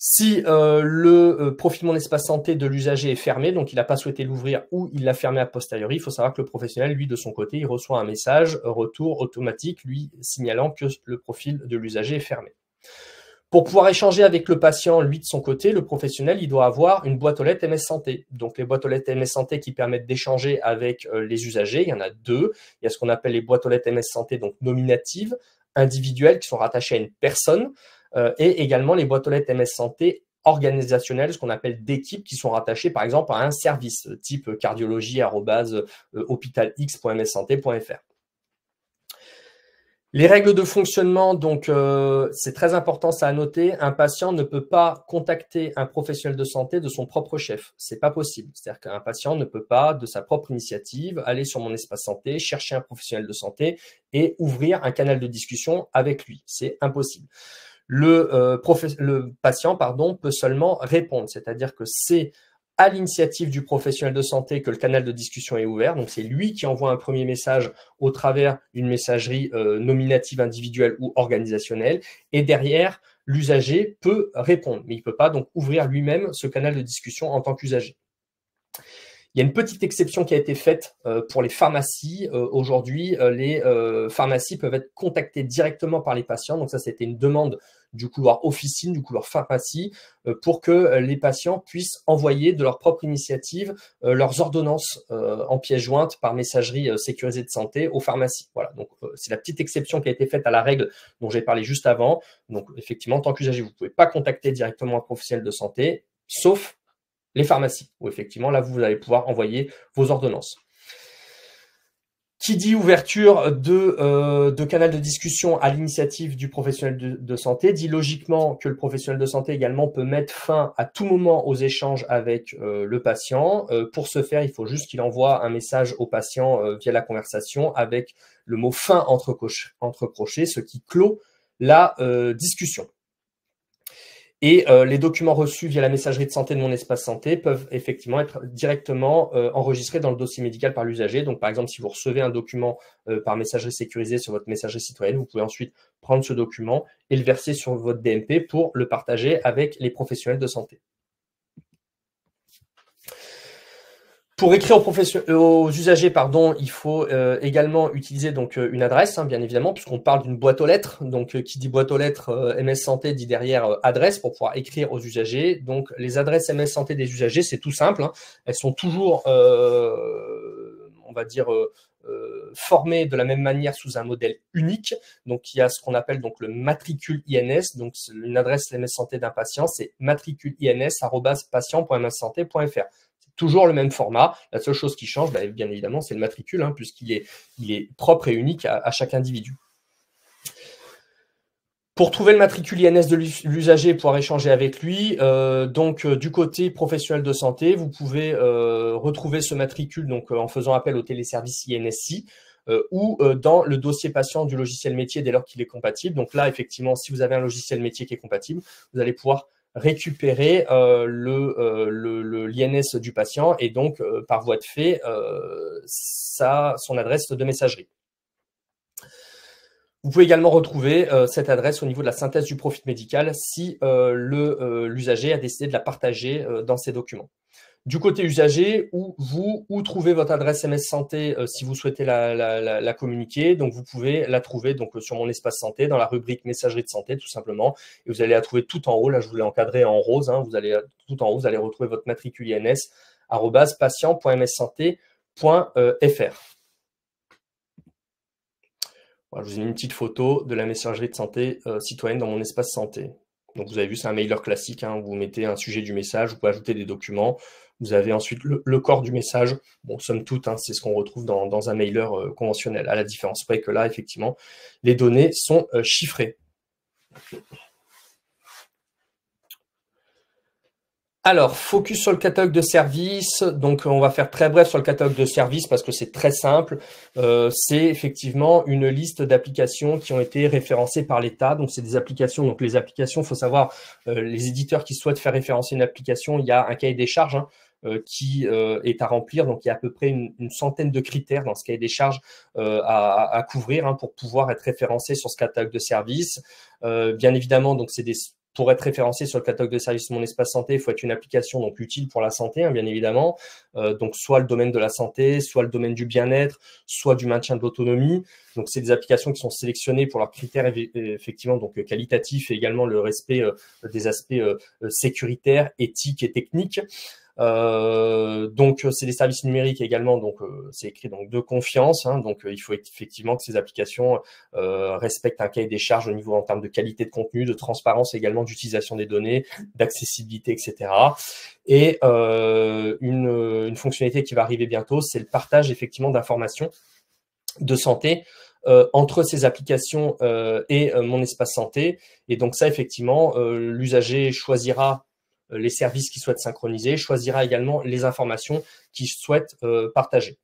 Si le profil Mon Espace Santé de l'usager est fermé, donc il n'a pas souhaité l'ouvrir ou il l'a fermé a posteriori, il faut savoir que le professionnel, lui, de son côté, il reçoit un message retour automatique, lui, signalant que le profil de l'usager est fermé. Pour pouvoir échanger avec le patient, lui, de son côté, le professionnel, il doit avoir une boîte aux lettres MS Santé. Donc, les boîtes aux lettres MS Santé qui permettent d'échanger avec les usagers, il y en a deux. Il y a ce qu'on appelle les boîtes aux lettres MS Santé, donc nominatives, individuelles, qui sont rattachées à une personne. Et également les boîtes aux lettres MS Santé organisationnelles, ce qu'on appelle d'équipes, qui sont rattachées par exemple à un service type cardiologie@hopitalx.mssanté.fr. Les règles de fonctionnement, donc c'est très important, ça à noter. Un patient ne peut pas contacter un professionnel de santé de son propre chef. C'est pas possible. C'est-à-dire qu'un patient ne peut pas, de sa propre initiative, aller sur Mon Espace Santé, chercher un professionnel de santé et ouvrir un canal de discussion avec lui. C'est impossible. Le patient peut seulement répondre, c'est-à-dire que c'est à l'initiative du professionnel de santé que le canal de discussion est ouvert. Donc, c'est lui qui envoie un premier message au travers d'une messagerie nominative individuelle ou organisationnelle. Et derrière, l'usager peut répondre, mais il ne peut pas donc ouvrir lui-même ce canal de discussion en tant qu'usager. Il y a une petite exception qui a été faite pour les pharmacies. Aujourd'hui, les pharmacies peuvent être contactées directement par les patients. Donc ça, c'était une demande du couloir officine, du couloir pharmacie, pour que les patients puissent envoyer de leur propre initiative leurs ordonnances en pièce jointe par messagerie sécurisée de santé aux pharmacies. Voilà, donc c'est la petite exception qui a été faite à la règle dont j'ai parlé juste avant. Donc effectivement, en tant qu'usager, vous ne pouvez pas contacter directement un professionnel de santé, sauf les pharmacies, où effectivement, là, vous allez pouvoir envoyer vos ordonnances. Qui dit ouverture de canal de discussion à l'initiative du professionnel de santé, dit logiquement que le professionnel de santé également peut mettre fin à tout moment aux échanges avec le patient. Pour ce faire, il faut juste qu'il envoie un message au patient via la conversation avec le mot fin entrecroché, ce qui clôt la discussion. Et les documents reçus via la messagerie de santé de Mon Espace Santé peuvent effectivement être directement enregistrés dans le dossier médical par l'usager. Donc, par exemple, si vous recevez un document par messagerie sécurisée sur votre messagerie citoyenne, vous pouvez ensuite prendre ce document et le verser sur votre DMP pour le partager avec les professionnels de santé. Pour écrire aux usagers, il faut également utiliser donc une adresse, bien évidemment, puisqu'on parle d'une boîte aux lettres. Donc, qui dit boîte aux lettres MS Santé dit derrière adresse pour pouvoir écrire aux usagers. Donc, les adresses MS Santé des usagers, c'est tout simple. Elles sont toujours, on va dire, formées de la même manière sous un modèle unique. Donc, il y a ce qu'on appelle donc le matricule INS. Donc, une adresse MS Santé d'un patient, c'est matriculeins@patient.mssanté.fr. Toujours le même format. La seule chose qui change, bien évidemment, c'est le matricule, puisqu'il est propre et unique à chaque individu. Pour trouver le matricule INS de l'usager et pouvoir échanger avec lui, du côté professionnel de santé, vous pouvez retrouver ce matricule en faisant appel au téléservice INSI ou dans le dossier patient du logiciel métier dès lors qu'il est compatible. Donc là, effectivement, si vous avez un logiciel métier qui est compatible, vous allez pouvoir récupérer l'INS du patient et donc par voie de fait son adresse de messagerie. Vous pouvez également retrouver cette adresse au niveau de la synthèse du profil médical si l'usager a décidé de la partager dans ses documents. Du côté usager, où trouver votre adresse MS Santé si vous souhaitez la communiquer. Donc, vous pouvez la trouver sur Mon Espace Santé, dans la rubrique Messagerie de santé, tout simplement. Et vous allez la trouver tout en haut. Là, je vous l'ai encadré en rose. Vous allez tout en haut, vous allez retrouver votre matricule INS @patient.mssanté.fr. Voilà, je vous ai mis une petite photo de la messagerie de santé citoyenne dans Mon Espace Santé. Donc, vous avez vu, c'est un mailer classique. Vous mettez un sujet du message, vous pouvez ajouter des documents. Vous avez ensuite le corps du message. Bon, somme toute, c'est ce qu'on retrouve dans un mailer conventionnel, à la différence près que là, effectivement, les données sont chiffrées. Alors, focus sur le catalogue de services. Donc, on va faire très bref sur le catalogue de services parce que c'est très simple. C'est effectivement une liste d'applications qui ont été référencées par l'État. Donc, c'est des applications. Donc, les applications, il faut savoir, les éditeurs qui souhaitent faire référencer une application, il y a un cahier des charges qui est à remplir. Donc, il y a à peu près une centaine de critères dans ce cahier des charges à couvrir pour pouvoir être référencé sur ce catalogue de services. Bien évidemment, donc c'est pour être référencé sur le catalogue de services Mon Espace Santé, il faut être une application utile pour la santé, bien évidemment. Donc, soit le domaine de la santé, soit le domaine du bien-être, soit du maintien de l'autonomie. Donc, c'est des applications qui sont sélectionnées pour leurs critères effectivement qualitatifs et également le respect des aspects sécuritaires, éthiques et techniques. C'est des services numériques également, c'est écrit de confiance. Donc il faut effectivement que ces applications respectent un cahier des charges au niveau en termes de qualité de contenu, de transparence également, d'utilisation des données, d'accessibilité, etc. Et une fonctionnalité qui va arriver bientôt, c'est le partage effectivement d'informations de santé entre ces applications et Mon Espace Santé. Et donc ça, effectivement, l'usager choisira les services qu'il souhaite synchroniser, choisira également les informations qu'il souhaite partager.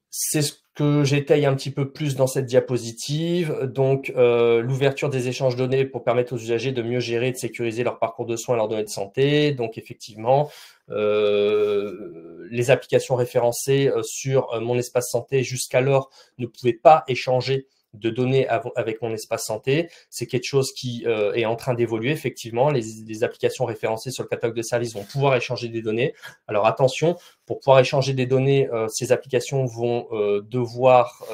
C'est ce que j'étaye un petit peu plus dans cette diapositive. Donc, l'ouverture des échanges de données pour permettre aux usagers de mieux gérer et de sécuriser leur parcours de soins et leurs données de santé. Donc, effectivement, les applications référencées sur Mon Espace Santé jusqu'alors ne pouvaient pas échanger de données avec mon espace santé. C'est quelque chose qui est en train d'évoluer. Effectivement, les applications référencées sur le catalogue de services vont pouvoir échanger des données. Alors attention, pour pouvoir échanger des données, ces applications vont devoir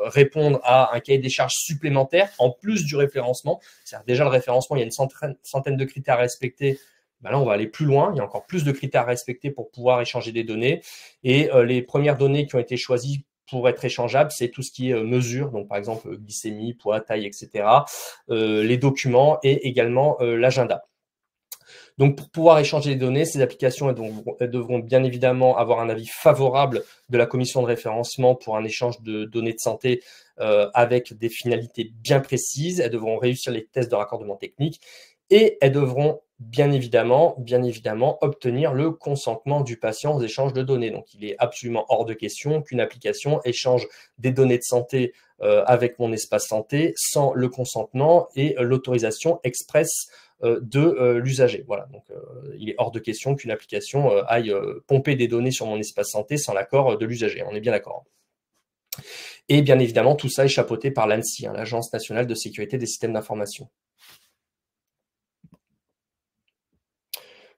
répondre à un cahier des charges supplémentaire en plus du référencement. C'est-à-dire déjà le référencement, il y a une centaine de critères à respecter. Ben là, on va aller plus loin. Il y a encore plus de critères à respecter pour pouvoir échanger des données. Et les premières données qui ont été choisies pour être échangeables, c'est tout ce qui est mesure, donc par exemple glycémie, poids, taille, etc., les documents et également l'agenda. Donc, pour pouvoir échanger les données, ces applications elles devront bien évidemment avoir un avis favorable de la commission de référencement pour un échange de données de santé avec des finalités bien précises. Elles devront réussir les tests de raccordement technique et elles devront bien évidemment obtenir le consentement du patient aux échanges de données. Donc, il est absolument hors de question qu'une application échange des données de santé avec mon espace santé sans le consentement et l'autorisation expresse de l'usager. Voilà, donc il est hors de question qu'une application aille pomper des données sur mon espace santé sans l'accord de l'usager. On est bien d'accord. Et bien évidemment, tout ça est chapeauté par l'ANSSI, l'Agence nationale de sécurité des systèmes d'information.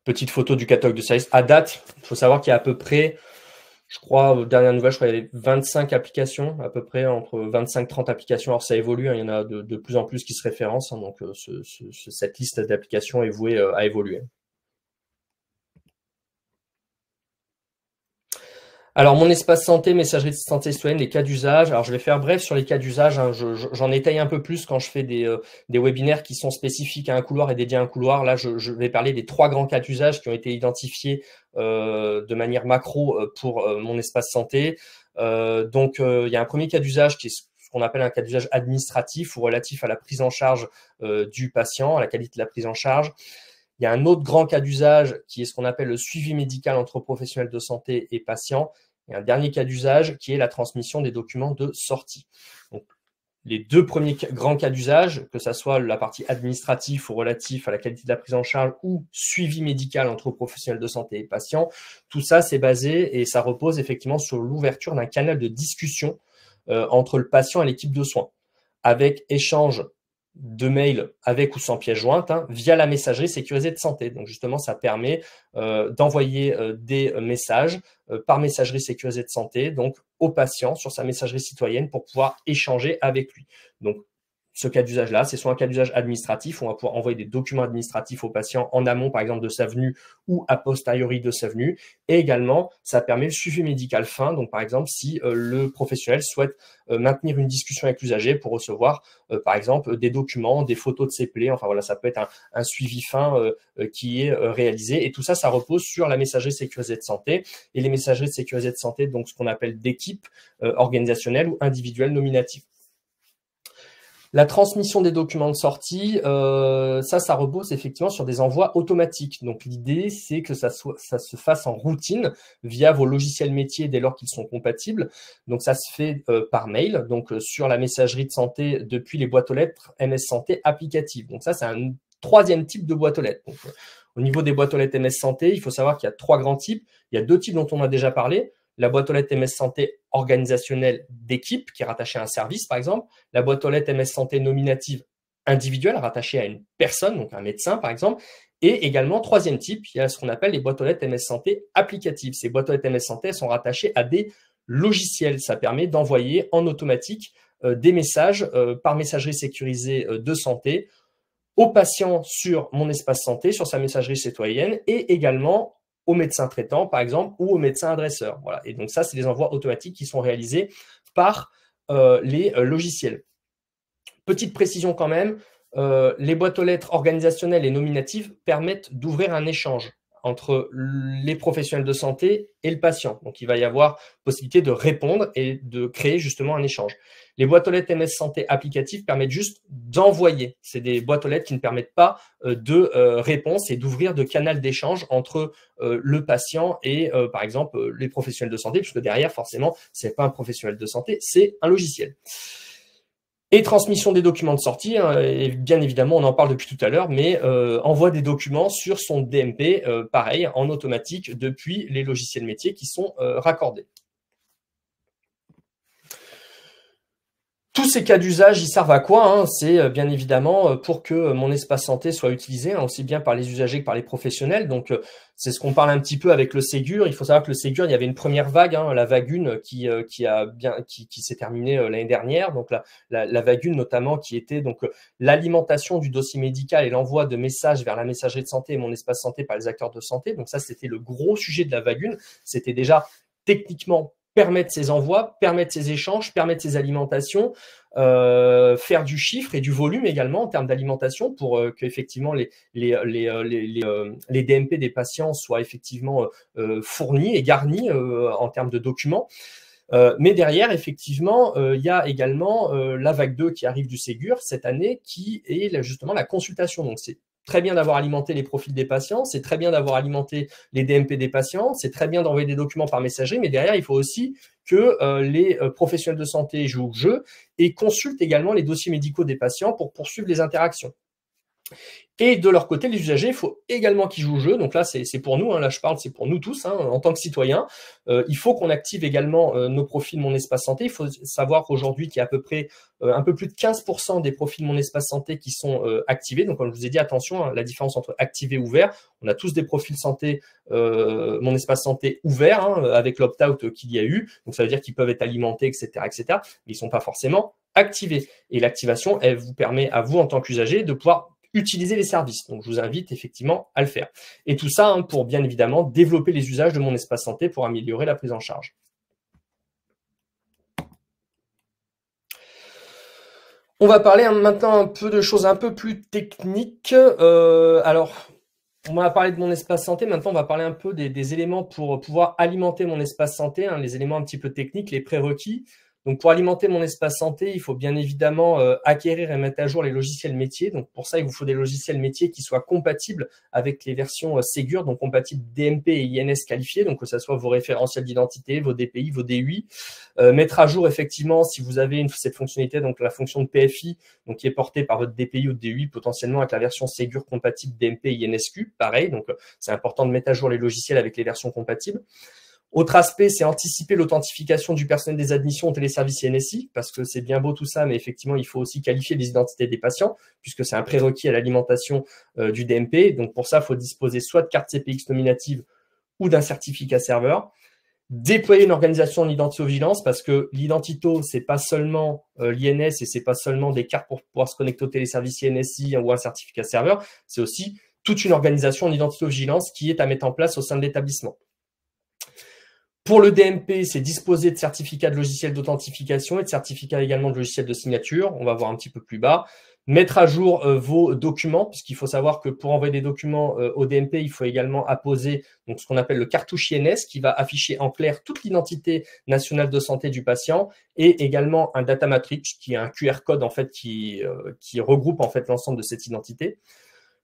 Petite photo du catalogue de services. À date, il faut savoir qu'il y a à peu près, je crois, aux dernières nouvelles, je crois qu'il y avait 25 applications, à peu près, entre 25-30 applications. Alors ça évolue, hein, il y en a de plus en plus qui se référencent, hein, donc cette liste d'applications est vouée à évoluer. Alors, mon espace santé, messagerie de santé citoyenne, les cas d'usage. Alors, je vais faire bref sur les cas d'usage. Hein. J'en étaye un peu plus quand je fais des webinaires qui sont spécifiques à un couloir et dédiés à un couloir. Là, je vais parler des 3 grands cas d'usage qui ont été identifiés de manière macro pour mon espace santé. Donc, il y a un premier cas d'usage qui est ce qu'on appelle un cas d'usage administratif ou relatif à la prise en charge du patient, à la qualité de la prise en charge. Il y a un autre grand cas d'usage qui est ce qu'on appelle le suivi médical entre professionnels de santé et patients. Et un dernier cas d'usage qui est la transmission des documents de sortie. Donc, les 2 premiers grands cas d'usage, que ce soit la partie administrative ou relatif à la qualité de la prise en charge ou suivi médical entre professionnels de santé et patients, tout ça, c'est basé et ça repose effectivement sur l'ouverture d'un canal de discussion entre le patient et l'équipe de soins, avec échange de mails avec ou sans pièce jointe via la messagerie sécurisée de santé. Donc justement, ça permet d'envoyer des messages par messagerie sécurisée de santé, donc au patient sur sa messagerie citoyenne pour pouvoir échanger avec lui. Donc ce cas d'usage-là, c'est soit un cas d'usage administratif, où on va pouvoir envoyer des documents administratifs au patient en amont, par exemple, de sa venue ou a posteriori de sa venue. Et également, ça permet le suivi médical fin. Donc, par exemple, si le professionnel souhaite maintenir une discussion avec l'usager pour recevoir, par exemple, des documents, des photos de ses plaies. Enfin, voilà, ça peut être un suivi fin qui est réalisé. Et tout ça, ça repose sur la messagerie sécurisée de santé. Et les messageries sécurisées de santé, donc ce qu'on appelle d'équipe organisationnelle ou individuelle nominative. La transmission des documents de sortie, ça repose effectivement sur des envois automatiques. Donc l'idée, c'est que ça se fasse en routine via vos logiciels métiers dès lors qu'ils sont compatibles. Donc ça se fait par mail, donc sur la messagerie de santé depuis les boîtes aux lettres MS Santé applicatives. Donc ça, c'est un 3e type de boîte aux lettres. Donc, au niveau des boîtes aux lettres MS Santé, il faut savoir qu'il y a 3 grands types. Il y a 2 types dont on a déjà parlé. La boîte aux lettres MS Santé organisationnelle d'équipe qui est rattachée à un service, par exemple. La boîte aux lettres MS Santé nominative individuelle rattachée à une personne, donc un médecin, par exemple. Et également, 3e type, il y a ce qu'on appelle les boîtes aux lettres MS Santé applicatives. Ces boîtes aux lettres MS Santé sont rattachées à des logiciels. Ça permet d'envoyer en automatique des messages par messagerie sécurisée de santé aux patients sur mon espace santé, sur sa messagerie citoyenne et également au médecin traitant, par exemple, ou au médecin adresseur. Voilà. Et donc ça, c'est des envois automatiques qui sont réalisés par les logiciels. Petite précision quand même, les boîtes aux lettres organisationnelles et nominatives permettent d'ouvrir un échange entre les professionnels de santé et le patient. Donc, il va y avoir possibilité de répondre et de créer justement un échange. Les boîtes aux lettres MS Santé applicatives permettent juste d'envoyer. C'est des boîtes aux lettres qui ne permettent pas de réponse et d'ouvrir de canal d'échange entre le patient et, par exemple, les professionnels de santé, puisque derrière, forcément, ce n'est pas un professionnel de santé, c'est un logiciel. Et transmission des documents de sortie, et bien évidemment, on en parle depuis tout à l'heure, mais envoie des documents sur son DMP, pareil, en automatique depuis les logiciels métiers qui sont raccordés. Tous ces cas d'usage, ils servent à quoi, hein? C'est bien évidemment pour que mon espace santé soit utilisé, hein, aussi bien par les usagers que par les professionnels. Donc, c'est ce qu'on parle un petit peu avec le Ségur. Il faut savoir que le Ségur, il y avait une première vague, hein, la vague 1 qui s'est terminée l'année dernière. Donc, la vague 1 notamment qui était donc l'alimentation du dossier médical et l'envoi de messages vers la messagerie de santé et mon espace santé par les acteurs de santé. Donc ça, c'était le gros sujet de la vague 1. C'était déjà techniquement permettre ces envois, permettre ces échanges, permettre ces alimentations, faire du chiffre et du volume également en termes d'alimentation pour que effectivement les DMP des patients soient effectivement fournis et garnis en termes de documents. Mais derrière, effectivement, il y a également la vague 2 qui arrive du Ségur cette année, qui est justement la consultation. Donc, c'est très bien d'avoir alimenté les profils des patients, c'est très bien d'avoir alimenté les DMP des patients, c'est très bien d'envoyer des documents par messagerie, mais derrière, il faut aussi que les professionnels de santé jouent le jeu et consultent également les dossiers médicaux des patients pour poursuivre les interactions. Et de leur côté, les usagers, il faut également qu'ils jouent le jeu. Donc là, c'est pour nous, hein, là je parle, c'est pour nous tous, hein, en tant que citoyens. Il faut qu'on active également nos profils Mon Espace Santé. Il faut savoir qu'aujourd'hui, qu'il y a à peu près un peu plus de 15% des profils Mon Espace Santé qui sont activés. Donc comme je vous ai dit, attention, hein, la différence entre activé et ouvert. On a tous des profils santé, Mon Espace Santé ouverts, hein, avec l'opt-out qu'il y a eu. Donc ça veut dire qu'ils peuvent être alimentés, etc., etc. Mais ils ne sont pas forcément activés. Et l'activation, elle vous permet à vous, en tant qu'usager, de pouvoir utiliser les services. Donc, je vous invite effectivement à le faire. Et tout ça hein, pour bien évidemment développer les usages de mon espace santé pour améliorer la prise en charge. On va parler maintenant un peu de choses un peu plus techniques. Alors, on va parler de mon espace santé. Maintenant, on va parler un peu des éléments pour pouvoir alimenter mon espace santé, hein, les éléments un petit peu techniques, les prérequis. Donc, pour alimenter mon espace santé, il faut bien évidemment acquérir et mettre à jour les logiciels métiers. Donc, pour ça, il vous faut des logiciels métiers qui soient compatibles avec les versions Ségur, donc compatibles DMP et INS qualifiés, donc que ce soit vos référentiels d'identité, vos DPI, vos DUI. Mettre à jour, effectivement, si vous avez cette fonctionnalité, donc la fonction de PFI, donc qui est portée par votre DPI ou DUI, potentiellement avec la version Ségur compatible DMP et INSQ, pareil. Donc, c'est important de mettre à jour les logiciels avec les versions compatibles. Autre aspect, c'est anticiper l'authentification du personnel des admissions au téléservice NSI, parce que c'est bien beau tout ça, mais effectivement, il faut aussi qualifier les identités des patients, puisque c'est un prérequis à l'alimentation du DMP. Donc, pour ça, il faut disposer soit de carte CPX nominative ou d'un certificat serveur. Déployer une organisation en identito-vigilance, parce que l'identito, c'est pas seulement l'INS et c'est pas seulement des cartes pour pouvoir se connecter au téléservice NSI ou un certificat serveur, c'est aussi toute une organisation en identito-vigilance qui est à mettre en place au sein de l'établissement. Pour le DMP, c'est disposer de certificats de logiciels d'authentification et de certificats également de logiciels de signature. On va voir un petit peu plus bas. Mettre à jour vos documents, puisqu'il faut savoir que pour envoyer des documents au DMP, il faut également apposer donc, ce qu'on appelle le cartouche INS qui va afficher en clair toute l'identité nationale de santé du patient et également un data matrix qui est un QR code en fait qui regroupe en fait l'ensemble de cette identité.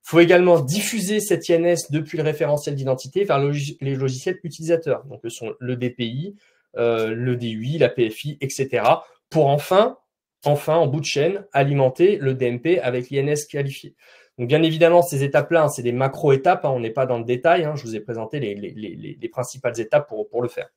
Il faut également diffuser cette INS depuis le référentiel d'identité vers les logiciels utilisateurs, donc ce sont le DPI, le DUI, la PFI, etc. pour enfin, en bout de chaîne, alimenter le DMP avec l'INS qualifié. Donc bien évidemment, ces étapes-là, hein, c'est des macro-étapes, hein, on n'est pas dans le détail, hein, je vous ai présenté les principales étapes pour le faire.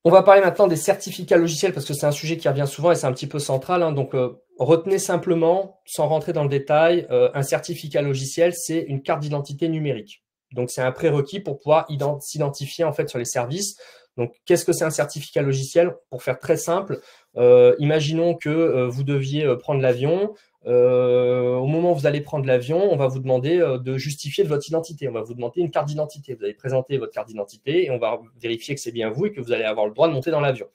On va parler maintenant des certificats logiciels parce que c'est un sujet qui revient souvent et c'est un petit peu central. Hein, donc, retenez simplement, sans rentrer dans le détail, un certificat logiciel, c'est une carte d'identité numérique. Donc, c'est un prérequis pour pouvoir s'identifier en fait sur les services. Donc, qu'est-ce que c'est un certificat logiciel? Pour faire très simple, imaginons que vous deviez prendre l'avion. Au moment où vous allez prendre l'avion, on va vous demander de justifier de votre identité. On va vous demander une carte d'identité. Vous allez présenter votre carte d'identité et on va vérifier que c'est bien vous et que vous allez avoir le droit de monter dans l'avion.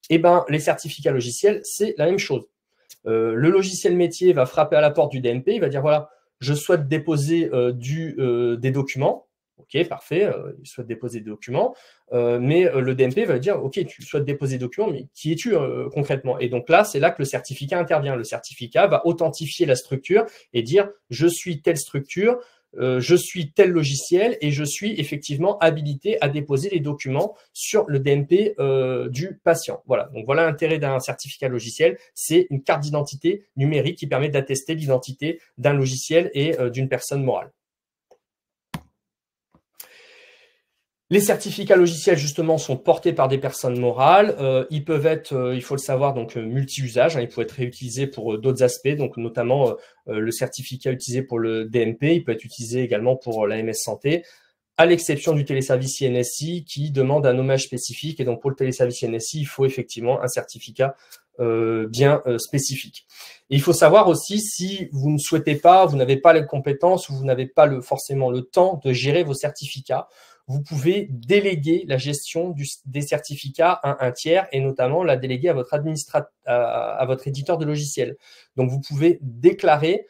Eh bien, les certificats logiciels, c'est la même chose. Le logiciel métier va frapper à la porte du DMP, il va dire voilà, je souhaite déposer des documents. Ok, parfait, il souhaite déposer des documents, mais le DMP va dire ok, tu souhaites déposer des documents, mais qui es-tu concrètement? Et donc là, c'est là que le certificat intervient. Le certificat va authentifier la structure et dire je suis telle structure, je suis tel logiciel et je suis effectivement habilité à déposer les documents sur le DMP du patient. Voilà, donc voilà l'intérêt d'un certificat logiciel, c'est une carte d'identité numérique qui permet d'attester l'identité d'un logiciel et d'une personne morale. Les certificats logiciels, justement, sont portés par des personnes morales. Ils peuvent être, il faut le savoir, donc multi-usages. Ils peuvent être réutilisés pour d'autres aspects, donc notamment le certificat utilisé pour le DMP. Il peut être utilisé également pour l'AMS Santé, à l'exception du téléservice INSI qui demande un nommage spécifique. Et donc, pour le téléservice INSI, il faut effectivement un certificat bien spécifique. Et il faut savoir aussi, si vous ne souhaitez pas, vous n'avez pas les compétences ou vous n'avez pas forcément le temps de gérer vos certificats, vous pouvez déléguer la gestion des certificats à un tiers et notamment la déléguer à votre éditeur de logiciel. Donc, vous pouvez déclarer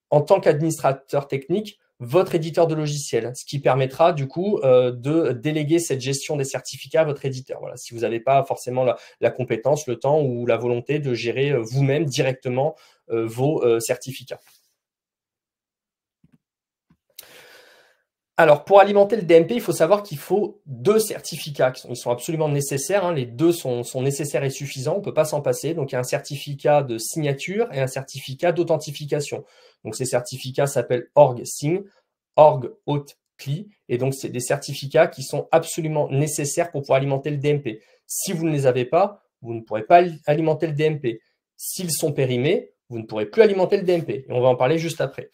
en tant qu'administrateur technique votre éditeur de logiciel, ce qui permettra du coup de déléguer cette gestion des certificats à votre éditeur. Voilà, si vous n'avez pas forcément la compétence, le temps ou la volonté de gérer vous-même directement vos certificats. Alors, pour alimenter le DMP, il faut savoir qu'il faut 2 certificats. Ils sont absolument nécessaires. Les deux sont nécessaires et suffisants. On ne peut pas s'en passer. Donc, il y a un certificat de signature et un certificat d'authentification. Donc, ces certificats s'appellent OrgSign, OrgAuthCli. Et donc, c'est des certificats qui sont absolument nécessaires pour pouvoir alimenter le DMP. Si vous ne les avez pas, vous ne pourrez pas alimenter le DMP. S'ils sont périmés, vous ne pourrez plus alimenter le DMP. Et on va en parler juste après.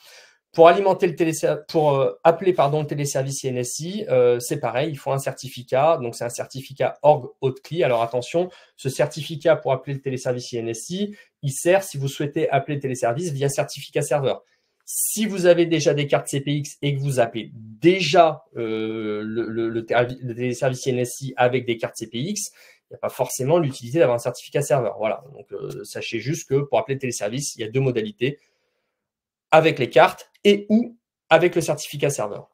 Pour alimenter appeler le téléservice INSI, c'est pareil, il faut un certificat. Donc, c'est un certificat OrgAuthCli. Alors, attention, ce certificat pour appeler le téléservice INSI, il sert si vous souhaitez appeler le téléservice via certificat serveur. Si vous avez déjà des cartes CPX et que vous appelez déjà le téléservice INSI avec des cartes CPX, il n'y a pas forcément l'utilité d'avoir un certificat serveur. Voilà, donc sachez juste que pour appeler le téléservice, il y a 2 modalités, avec les cartes et ou avec le certificat serveur.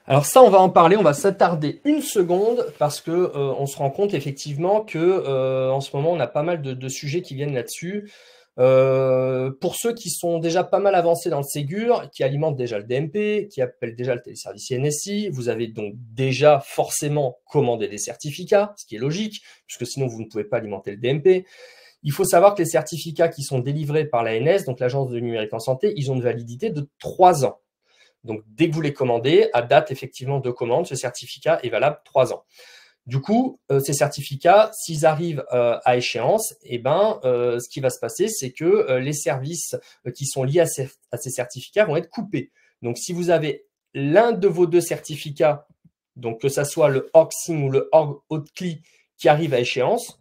Alors ça, on va en parler, on va s'attarder une seconde parce que on se rend compte effectivement que en ce moment, on a pas mal de sujets qui viennent là-dessus. Pour ceux qui sont déjà pas mal avancés dans le Ségur, qui alimentent déjà le DMP, qui appellent déjà le téléservice INSI, vous avez donc déjà forcément commandé des certificats, ce qui est logique, puisque sinon vous ne pouvez pas alimenter le DMP. Il faut savoir que les certificats qui sont délivrés par l'ANS, donc l'Agence de numérique en santé, ils ont une validité de 3 ans. Donc, dès que vous les commandez, à date effectivement de commande, ce certificat est valable 3 ans. Du coup, ces certificats, s'ils arrivent à échéance, ce qui va se passer, c'est que les services qui sont liés à ces certificats vont être coupés. Donc, si vous avez l'un de vos 2 certificats, donc que ça soit le OrgSign ou le OrgAuthCli qui arrive à échéance,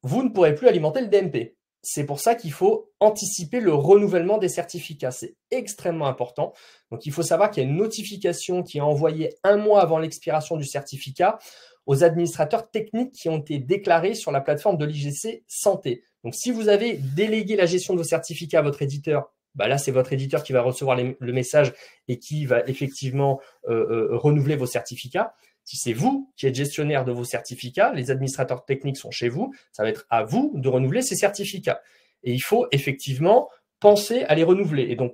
vous ne pourrez plus alimenter le DMP. C'est pour ça qu'il faut anticiper le renouvellement des certificats. C'est extrêmement important. Donc, il faut savoir qu'il y a une notification qui est envoyée 1 mois avant l'expiration du certificat aux administrateurs techniques qui ont été déclarés sur la plateforme de l'IGC Santé. Donc, si vous avez délégué la gestion de vos certificats à votre éditeur, là, c'est votre éditeur qui va recevoir le message et qui va effectivement renouveler vos certificats. Si c'est vous qui êtes gestionnaire de vos certificats, les administrateurs techniques sont chez vous, ça va être à vous de renouveler ces certificats. Et il faut effectivement penser à les renouveler. Et donc,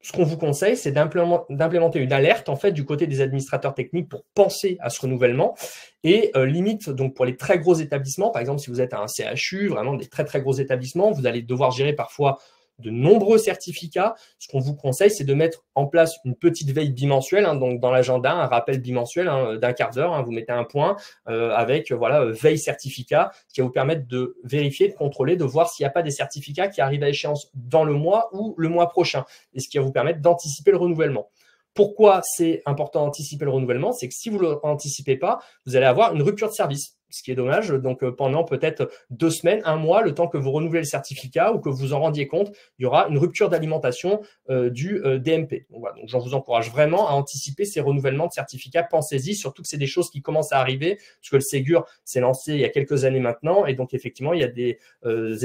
ce qu'on vous conseille, c'est d'implémenter une alerte en fait du côté des administrateurs techniques pour penser à ce renouvellement. Et limite, donc pour les très gros établissements, par exemple, si vous êtes à un CHU, vraiment des très très gros établissements, vous allez devoir gérer parfois de nombreux certificats. Ce qu'on vous conseille, c'est de mettre en place une petite veille bimensuelle, donc dans l'agenda, un rappel bimensuel d'1 quart d'heure. Vous mettez un point avec veille certificat, qui va vous permettre de vérifier, de contrôler, de voir s'il n'y a pas des certificats qui arrivent à échéance dans le mois ou le mois prochain, et ce qui va vous permettre d'anticiper le renouvellement. Pourquoi c'est important d'anticiper le renouvellement? C'est que si vous ne l'anticipez pas, vous allez avoir une rupture de service, ce qui est dommage. Donc, pendant peut-être 2 semaines, 1 mois, le temps que vous renouvelez le certificat ou que vous en rendiez compte, il y aura une rupture d'alimentation du DMP. Donc, voilà. Donc, j'en vous encourage vraiment à anticiper ces renouvellements de certificats. Pensez-y, surtout que c'est des choses qui commencent à arriver, parce que le Ségur s'est lancé il y a quelques années maintenant. Et donc, effectivement, il y a des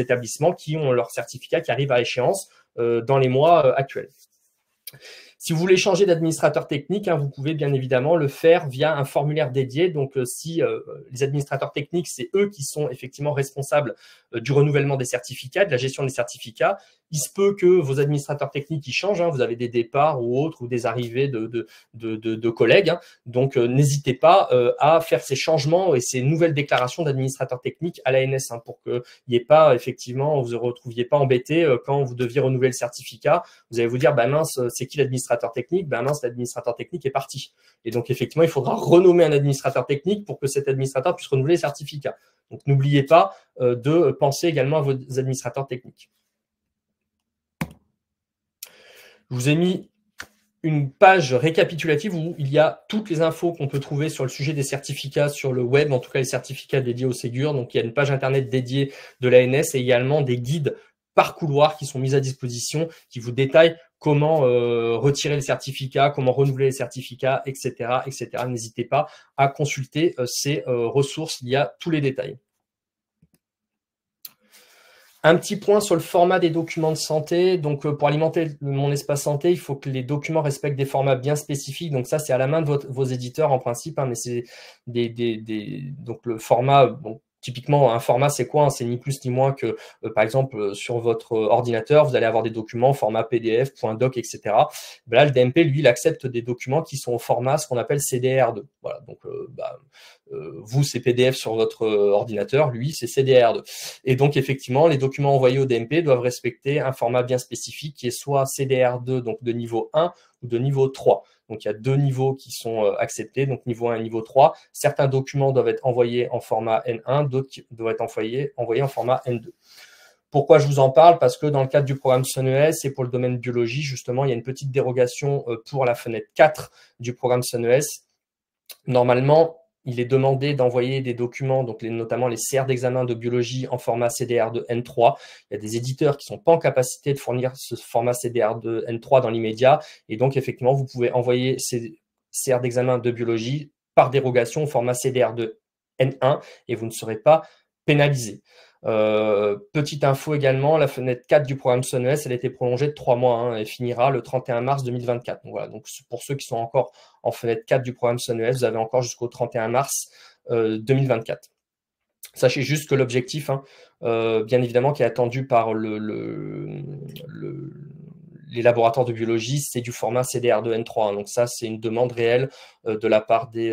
établissements qui ont leur certificat qui arrive à échéance dans les mois actuels. Si vous voulez changer d'administrateur technique, vous pouvez bien évidemment le faire via un formulaire dédié. Donc, si les administrateurs techniques, c'est eux qui sont effectivement responsables du renouvellement des certificats, de la gestion des certificats, il se peut que vos administrateurs techniques changent. Vous avez des départs ou autres ou des arrivées de collègues. Donc, n'hésitez pas à faire ces changements et ces nouvelles déclarations d'administrateurs techniques à l'ANS pour qu'il n'y ait pas, effectivement, vous ne vous retrouviez pas embêté quand vous deviez renouveler le certificat. Vous allez vous dire, mince, c'est qui l'administrateur administrateur technique, ben mince, l'administrateur technique est parti. Et donc, effectivement, il faudra renommer un administrateur technique pour que cet administrateur puisse renouveler les certificats. Donc, n'oubliez pas de penser également à vos administrateurs techniques. Je vous ai mis une page récapitulative où il y a toutes les infos qu'on peut trouver sur le sujet des certificats sur le web, en tout cas les certificats dédiés au Ségur. Donc, il y a une page internet dédiée de l'ANS et également des guides par couloir qui sont mis à disposition, qui vous détaillent comment retirer les certificats, comment renouveler les certificats, etc., etc. N'hésitez pas à consulter ces ressources, il y a tous les détails. Un petit point sur le format des documents de santé. Donc, pour alimenter mon espace santé, il faut que les documents respectent des formats bien spécifiques. Donc, ça, c'est à la main de vos éditeurs en principe, hein, mais c'est donc le format. Donc, typiquement, un format, c'est quoi? C'est ni plus ni moins que, par exemple, sur votre ordinateur, vous allez avoir des documents au format PDF, .doc, etc. Là, le DMP, lui, il accepte des documents qui sont au format, ce qu'on appelle CDR2. Voilà, donc, vous, c'est PDF sur votre ordinateur, lui, c'est CDR2. Et donc, effectivement, les documents envoyés au DMP doivent respecter un format bien spécifique qui est soit CDR2, donc de niveau 1, ou de niveau 3. Donc, il y a deux niveaux qui sont acceptés, donc niveau 1 et niveau 3. Certains documents doivent être envoyés en format N1, d'autres doivent être envoyés en format N2. Pourquoi je vous en parle? Parce que dans le cadre du programme SONES et pour le domaine biologie, justement, il y a une petite dérogation pour la fenêtre 4 du programme SONES. Normalement, il est demandé d'envoyer des documents, donc notamment les CR d'examen de biologie en format CDR de N3. Il y a des éditeurs qui ne sont pas en capacité de fournir ce format CDR de N3 dans l'immédiat. Et donc, effectivement, vous pouvez envoyer ces CR d'examen de biologie par dérogation au format CDR de N1 et vous ne serez pas pénalisé. Petite info également, la fenêtre 4 du programme SONES, elle a été prolongée de 3 mois, hein, elle finira le 31 mars 2024. Donc voilà, donc pour ceux qui sont encore en fenêtre 4 du programme SONES, vous avez encore jusqu'au 31 mars 2024. Sachez juste que l'objectif, hein, bien évidemment, qui est attendu par les laboratoires de biologie, c'est du format CDR2N3. Hein, donc ça, c'est une demande réelle de la part des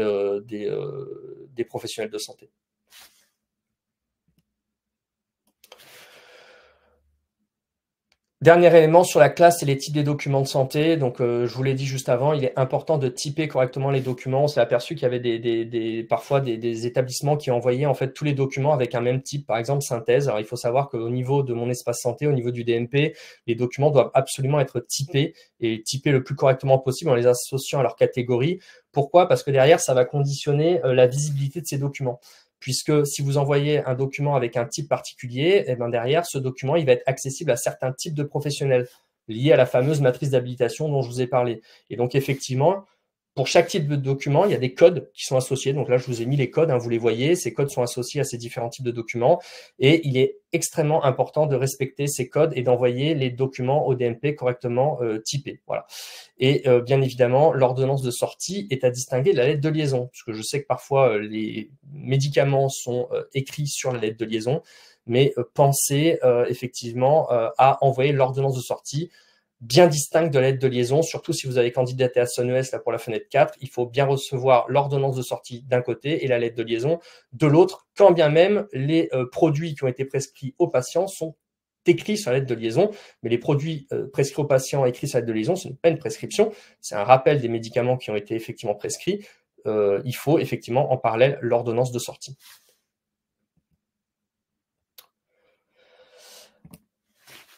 professionnels de santé. Dernier élément sur la classe et les types des documents de santé. Donc, je vous l'ai dit juste avant, il est important de typer correctement les documents. On s'est aperçu qu'il y avait parfois des établissements qui envoyaient en fait tous les documents avec un même type, par exemple synthèse. Alors, il faut savoir qu'au niveau de mon espace santé, au niveau du DMP, les documents doivent absolument être typés et typés le plus correctement possible en les associant à leur catégorie. Pourquoi? Parce que derrière, ça va conditionner la visibilité de ces documents. Puisque si vous envoyez un document avec un type particulier, et bien derrière, ce document, il va être accessible à certains types de professionnels liés à la fameuse matrice d'habilitation dont je vous ai parlé. Et donc, effectivement, pour chaque type de document, il y a des codes qui sont associés. Donc là, je vous ai mis les codes, hein, vous les voyez. Ces codes sont associés à ces différents types de documents. Et il est extrêmement important de respecter ces codes et d'envoyer les documents au DMP correctement typés. Voilà. Et bien évidemment, l'ordonnance de sortie est à distinguer de la lettre de liaison. Parce que je sais que parfois, les médicaments sont écrits sur la lettre de liaison. Mais pensez effectivement à envoyer l'ordonnance de sortie bien distincte de la lettre de liaison, surtout si vous avez candidaté à SONES là, pour la fenêtre 4, il faut bien recevoir l'ordonnance de sortie d'un côté et la lettre de liaison de l'autre, quand bien même les produits qui ont été prescrits aux patients sont écrits sur la lettre de liaison, mais les produits prescrits aux patients écrits sur la lettre de liaison, ce n'est pas une prescription, c'est un rappel des médicaments qui ont été effectivement prescrits. Il faut effectivement en parallèle l'ordonnance de sortie.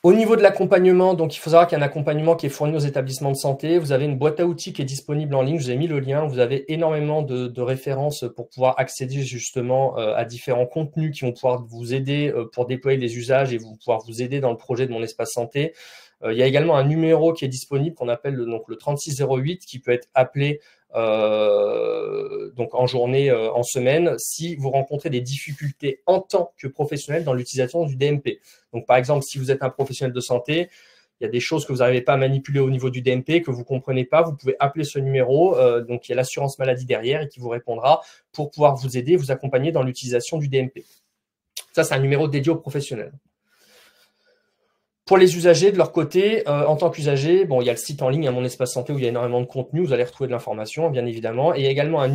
Au niveau de l'accompagnement, donc il faut savoir qu'il y a un accompagnement qui est fourni aux établissements de santé. Vous avez une boîte à outils qui est disponible en ligne. Je vous ai mis le lien. Vous avez énormément de références pour pouvoir accéder justement à différents contenus qui vont pouvoir vous aider pour déployer les usages et pouvoir vous aider dans le projet de mon espace santé. Il y a également un numéro qui est disponible qu'on appelle le 3608 qui peut être appelé donc en journée, en semaine, si vous rencontrez des difficultés en tant que professionnel dans l'utilisation du DMP. Donc, par exemple, si vous êtes un professionnel de santé, il y a des choses que vous n'arrivez pas à manipuler au niveau du DMP, que vous ne comprenez pas, vous pouvez appeler ce numéro. Donc, il y a l'assurance maladie derrière et qui vous répondra pour pouvoir vous aider, vous accompagner dans l'utilisation du DMP. Ça, c'est un numéro dédié aux professionnels. Pour les usagers, de leur côté, en tant qu'usager, bon, il y a le site en ligne, Mon Espace Santé, où il y a énormément de contenu, vous allez retrouver de l'information, bien évidemment, et il y a également un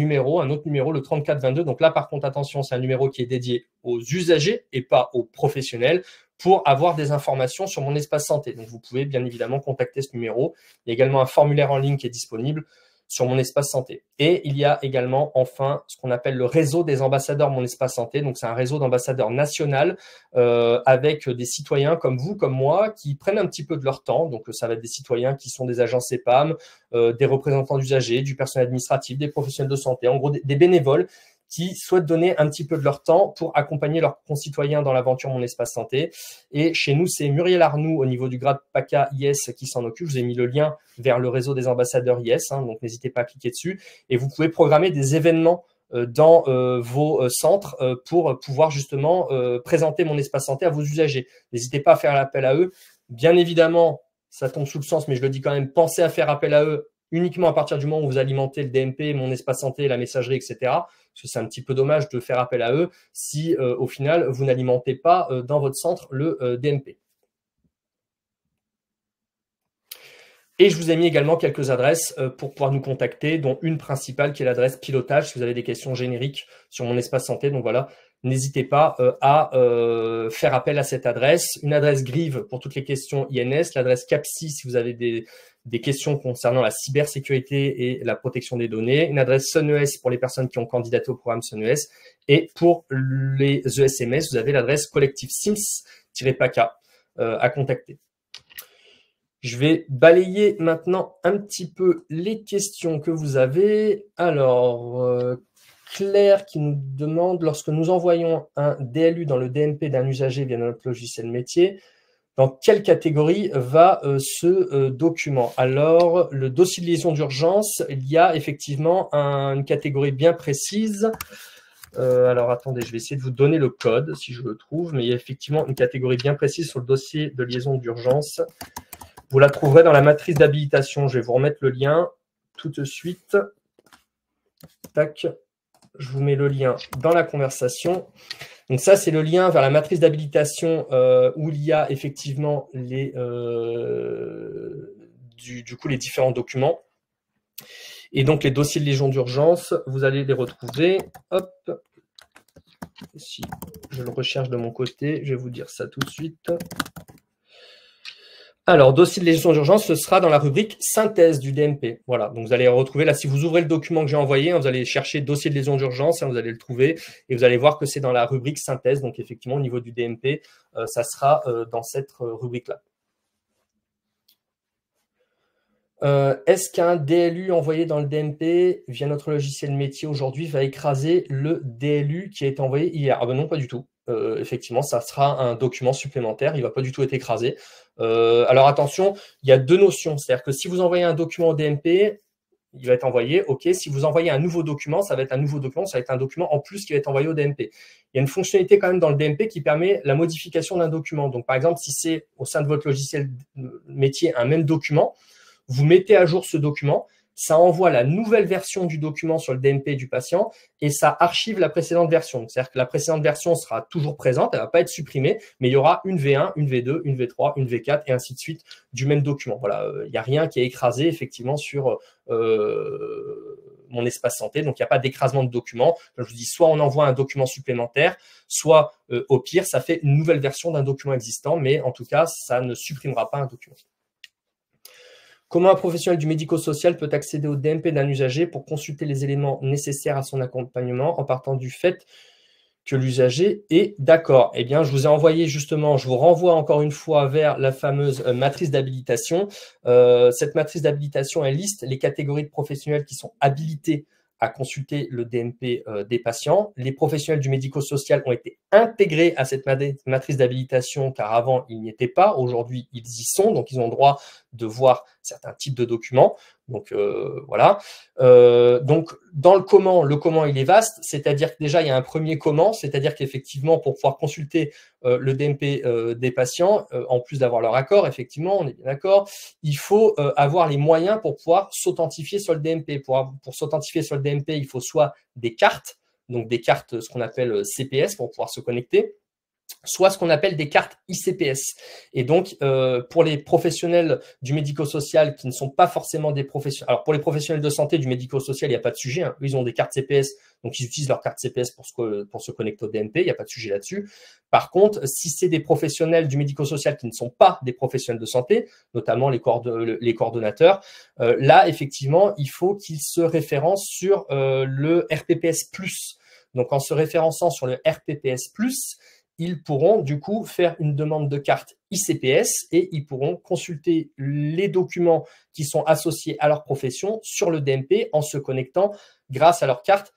autre numéro, le 3422. Donc là, par contre, attention, c'est un numéro qui est dédié aux usagers et pas aux professionnels pour avoir des informations sur Mon Espace Santé. Donc, vous pouvez bien évidemment contacter ce numéro. Il y a également un formulaire en ligne qui est disponible sur Mon Espace Santé. Et il y a également, enfin, ce qu'on appelle le réseau des ambassadeurs Mon Espace Santé. Donc, c'est un réseau d'ambassadeurs national avec des citoyens comme vous, comme moi, qui prennent un petit peu de leur temps. Donc, ça va être des citoyens qui sont des agents CEPAM, des représentants d'usagers, du personnel administratif, des professionnels de santé, en gros, des bénévoles qui souhaitent donner un petit peu de leur temps pour accompagner leurs concitoyens dans l'aventure Mon Espace Santé. Et chez nous, c'est Muriel Arnoux au niveau du grade PACA IS qui s'en occupe. Je vous ai mis le lien vers le réseau des ambassadeurs IS, donc n'hésitez pas à cliquer dessus. Et vous pouvez programmer des événements dans vos centres pour pouvoir justement présenter Mon Espace Santé à vos usagers. N'hésitez pas à faire appel à eux. Bien évidemment, ça tombe sous le sens, mais je le dis quand même, pensez à faire appel à eux uniquement à partir du moment où vous alimentez le DMP, Mon Espace Santé, la messagerie, etc. Parce que c'est un petit peu dommage de faire appel à eux si au final vous n'alimentez pas dans votre centre le DMP. Et je vous ai mis également quelques adresses pour pouvoir nous contacter, dont une principale qui est l'adresse pilotage si vous avez des questions génériques sur Mon Espace Santé. Donc voilà, n'hésitez pas à faire appel à cette adresse. Une adresse Grive pour toutes les questions INS, l'adresse CAPSI si vous avez des questions concernant la cybersécurité et la protection des données, une adresse SunES pour les personnes qui ont candidaté au programme SunES, et pour les ESMS, vous avez l'adresse collectif Sims-PACA à contacter. Je vais balayer maintenant un petit peu les questions que vous avez. Alors, Claire qui nous demande, lorsque nous envoyons un DLU dans le DMP d'un usager via notre logiciel métier, dans quelle catégorie va ce document? Alors, le dossier de liaison d'urgence, il y a effectivement une catégorie bien précise. Alors, attendez, je vais essayer de vous donner le code si je le trouve, mais il y a effectivement une catégorie bien précise sur le dossier de liaison d'urgence. Vous la trouverez dans la matrice d'habilitation. Je vais vous remettre le lien tout de suite. Tac, je vous mets le lien dans la conversation. Donc ça, c'est le lien vers la matrice d'habilitation où il y a effectivement les différents documents. Et donc, les dossiers de liaison d'urgence, vous allez les retrouver. Hop. Si je le recherche de mon côté, je vais vous dire ça tout de suite. Alors, dossier de liaison d'urgence, ce sera dans la rubrique synthèse du DMP. Voilà, donc vous allez retrouver là, si vous ouvrez le document que j'ai envoyé, vous allez chercher dossier de liaison d'urgence, vous allez le trouver et vous allez voir que c'est dans la rubrique synthèse. Donc, effectivement, au niveau du DMP, ça sera dans cette rubrique-là. Est-ce qu'un DLU envoyé dans le DMP via notre logiciel métier aujourd'hui va écraser le DLU qui a été envoyé hier? Ah ben non, pas du tout. Effectivement, ça sera un document supplémentaire, il ne va pas du tout être écrasé. Alors attention, il y a deux notions, c'est-à-dire que si vous envoyez un document au DMP, il va être envoyé, ok. Si vous envoyez un nouveau document, ça va être un nouveau document, ça va être un document en plus qui va être envoyé au DMP. Il y a une fonctionnalité quand même dans le DMP qui permet la modification d'un document. Donc par exemple, si c'est au sein de votre logiciel métier un même document, vous mettez à jour ce document, ça envoie la nouvelle version du document sur le DMP du patient et ça archive la précédente version. C'est-à-dire que la précédente version sera toujours présente, elle ne va pas être supprimée, mais il y aura une V1, une V2, une V3, une V4 et ainsi de suite du même document. Voilà, il n'y a rien qui est écrasé effectivement sur Mon Espace Santé, donc il n'y a pas d'écrasement de document. Comme je vous dis, soit on envoie un document supplémentaire, soit au pire, ça fait une nouvelle version d'un document existant, mais en tout cas, ça ne supprimera pas un document. Comment un professionnel du médico-social peut accéder au DMP d'un usager pour consulter les éléments nécessaires à son accompagnement en partant du fait que l'usager est d'accord? Eh bien, je vous ai envoyé justement, je vous renvoie encore une fois vers la fameuse matrice d'habilitation. Cette matrice d'habilitation, elle liste les catégories de professionnels qui sont habilités à consulter le DMP des patients. Les professionnels du médico-social ont été intégrés à cette matrice d'habilitation car avant, ils n'y étaient pas. Aujourd'hui, ils y sont, donc ils ont le droit de voir certains types de documents. Donc, voilà. Donc, dans le comment, il est vaste, c'est-à-dire que déjà, il y a un premier comment, c'est-à-dire qu'effectivement, pour pouvoir consulter le DMP des patients, en plus d'avoir leur accord, effectivement, on est bien d'accord, il faut avoir les moyens pour pouvoir s'authentifier sur le DMP. Pour s'authentifier sur le DMP, il faut soit des cartes, donc des cartes, ce qu'on appelle CPS, pour pouvoir se connecter, soit ce qu'on appelle des cartes ICPS. Et donc, pour les professionnels du médico-social qui ne sont pas forcément des professionnels, alors pour les professionnels de santé du médico-social, il n'y a pas de sujet, hein. Ils ont des cartes CPS, donc ils utilisent leur carte CPS pour se connecter au DMP, il n'y a pas de sujet là-dessus. Par contre, si c'est des professionnels du médico-social qui ne sont pas des professionnels de santé, notamment les coordonnateurs, là, effectivement, il faut qu'ils se référencent sur le RPPS+. Donc, en se référençant sur le RPPS+, ils pourront du coup faire une demande de carte ICPS et ils pourront consulter les documents qui sont associés à leur profession sur le DMP en se connectant grâce à leur carte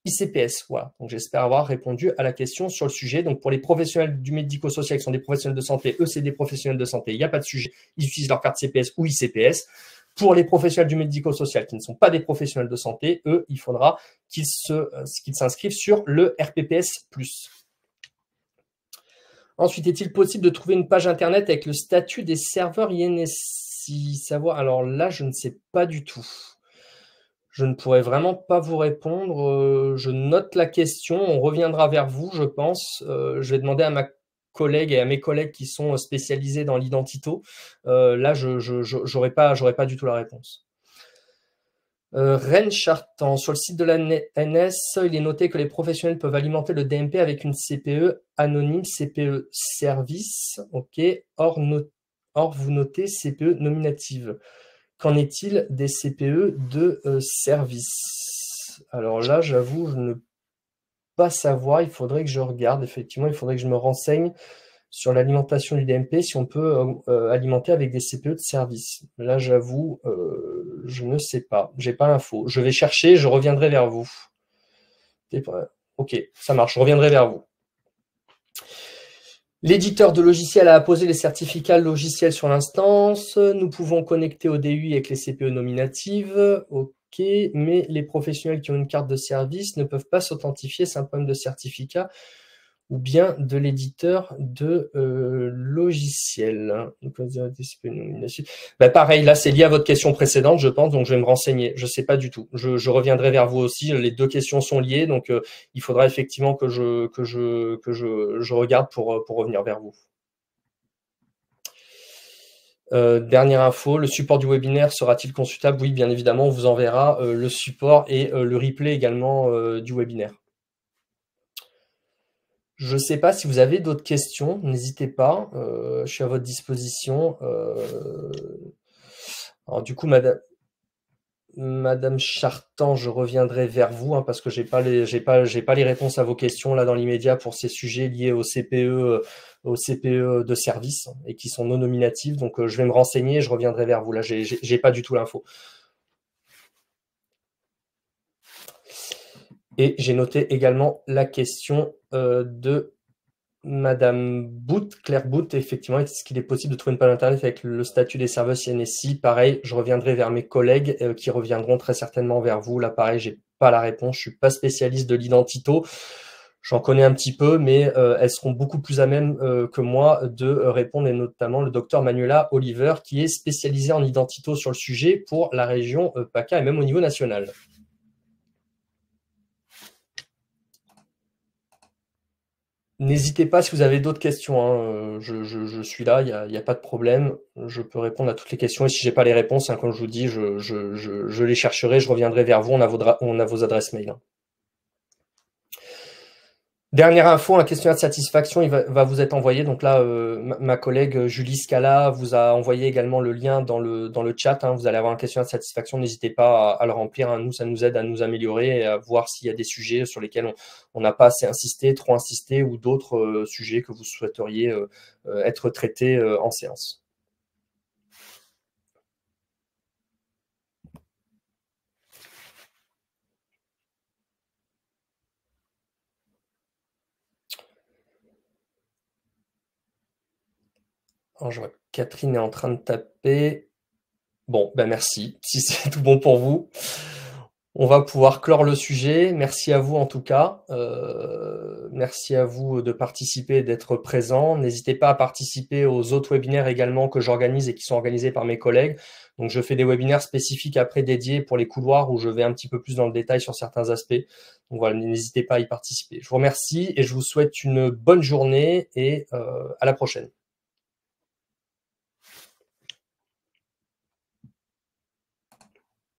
ICPS. Voilà, donc j'espère avoir répondu à la question sur le sujet. Donc pour les professionnels du médico-social qui sont des professionnels de santé, eux c'est des professionnels de santé, il n'y a pas de sujet, ils utilisent leur carte CPS ou ICPS. Pour les professionnels du médico-social qui ne sont pas des professionnels de santé, eux, il faudra qu'ils s'inscrivent sur le RPPS+. Ensuite, est-il possible de trouver une page internet avec le statut des serveurs INSI? Savoir, alors là, je ne sais pas du tout. Je ne pourrais vraiment pas vous répondre. Je note la question, on reviendra vers vous, je pense. Je vais demander à ma collègue et à mes collègues qui sont spécialisés dans l'identito. Là, je n'aurai pas du tout la réponse. Rennes Chartan, sur le site de la NS, il est noté que les professionnels peuvent alimenter le DMP avec une CPE anonyme, CPE service, ok. Or, vous notez CPE nominative. Qu'en est-il des CPE de service? Alors là, j'avoue, je ne peux pas savoir, il faudrait que je regarde, effectivement, il faudrait que je me renseigne sur l'alimentation du DMP, si on peut alimenter avec des CPE de service. Là, j'avoue, je ne sais pas. J'ai pas l'info. Je vais chercher, je reviendrai vers vous. Ok, ça marche, je reviendrai vers vous. L'éditeur de logiciel a apposé les certificats logiciels sur l'instance. Nous pouvons connecter au DUI avec les CPE nominatives. Ok, mais les professionnels qui ont une carte de service ne peuvent pas s'authentifier, c'est un problème de certificat ou bien de l'éditeur de logiciel. Bah, pareil, là, c'est lié à votre question précédente, je pense, donc je vais me renseigner. Je ne sais pas du tout. Je reviendrai vers vous aussi. Les deux questions sont liées, donc il faudra effectivement que je regarde pour revenir vers vous. Dernière info, le support du webinaire sera-t-il consultable? Oui, bien évidemment, on vous enverra le support et le replay également du webinaire. Je ne sais pas si vous avez d'autres questions, n'hésitez pas, je suis à votre disposition. Alors du coup, Madame Chartan, je reviendrai vers vous hein, parce que j'ai pas les réponses à vos questions là dans l'immédiat pour ces sujets liés au CPE de service et qui sont non nominatifs. Donc je vais me renseigner et je reviendrai vers vous. Là, j'ai pas du tout l'info. Et j'ai noté également la question de Madame Bout, Claire Bout, effectivement, est-ce qu'il est possible de trouver une page internet avec le statut des serveurs CNSI? Pareil, je reviendrai vers mes collègues qui reviendront très certainement vers vous. Là, pareil, j'ai pas la réponse, je suis pas spécialiste de l'identito. J'en connais un petit peu, mais elles seront beaucoup plus à même que moi de répondre, et notamment le docteur Manuela Oliver, qui est spécialisé en identito sur le sujet pour la région PACA et même au niveau national. N'hésitez pas si vous avez d'autres questions, hein, je suis là, il y a pas de problème. Je peux répondre à toutes les questions et si j'ai pas les réponses, hein, comme je vous dis, je les chercherai, je reviendrai vers vous, on a vos adresses mail. Hein. Dernière info, un questionnaire de satisfaction il va vous être envoyé. Donc là, ma collègue Julie Scala vous a envoyé également le lien dans le chat. Hein. Vous allez avoir un questionnaire de satisfaction. N'hésitez pas à le remplir. Hein. Nous, ça nous aide à nous améliorer et à voir s'il y a des sujets sur lesquels on n'a pas assez insisté, trop insisté ou d'autres sujets que vous souhaiteriez être traités en séance. Alors, je vois que Catherine est en train de taper. Bon, ben merci. Si c'est tout bon pour vous, On va pouvoir clore le sujet. Merci à vous en tout cas. Merci à vous de participer, d'être présent. N'hésitez pas à participer aux autres webinaires également que j'organise et qui sont organisés par mes collègues. Donc je fais des webinaires spécifiques après dédiés pour les couloirs où je vais un petit peu plus dans le détail sur certains aspects. Donc voilà, n'hésitez pas à y participer. Je vous remercie et je vous souhaite une bonne journée et à la prochaine.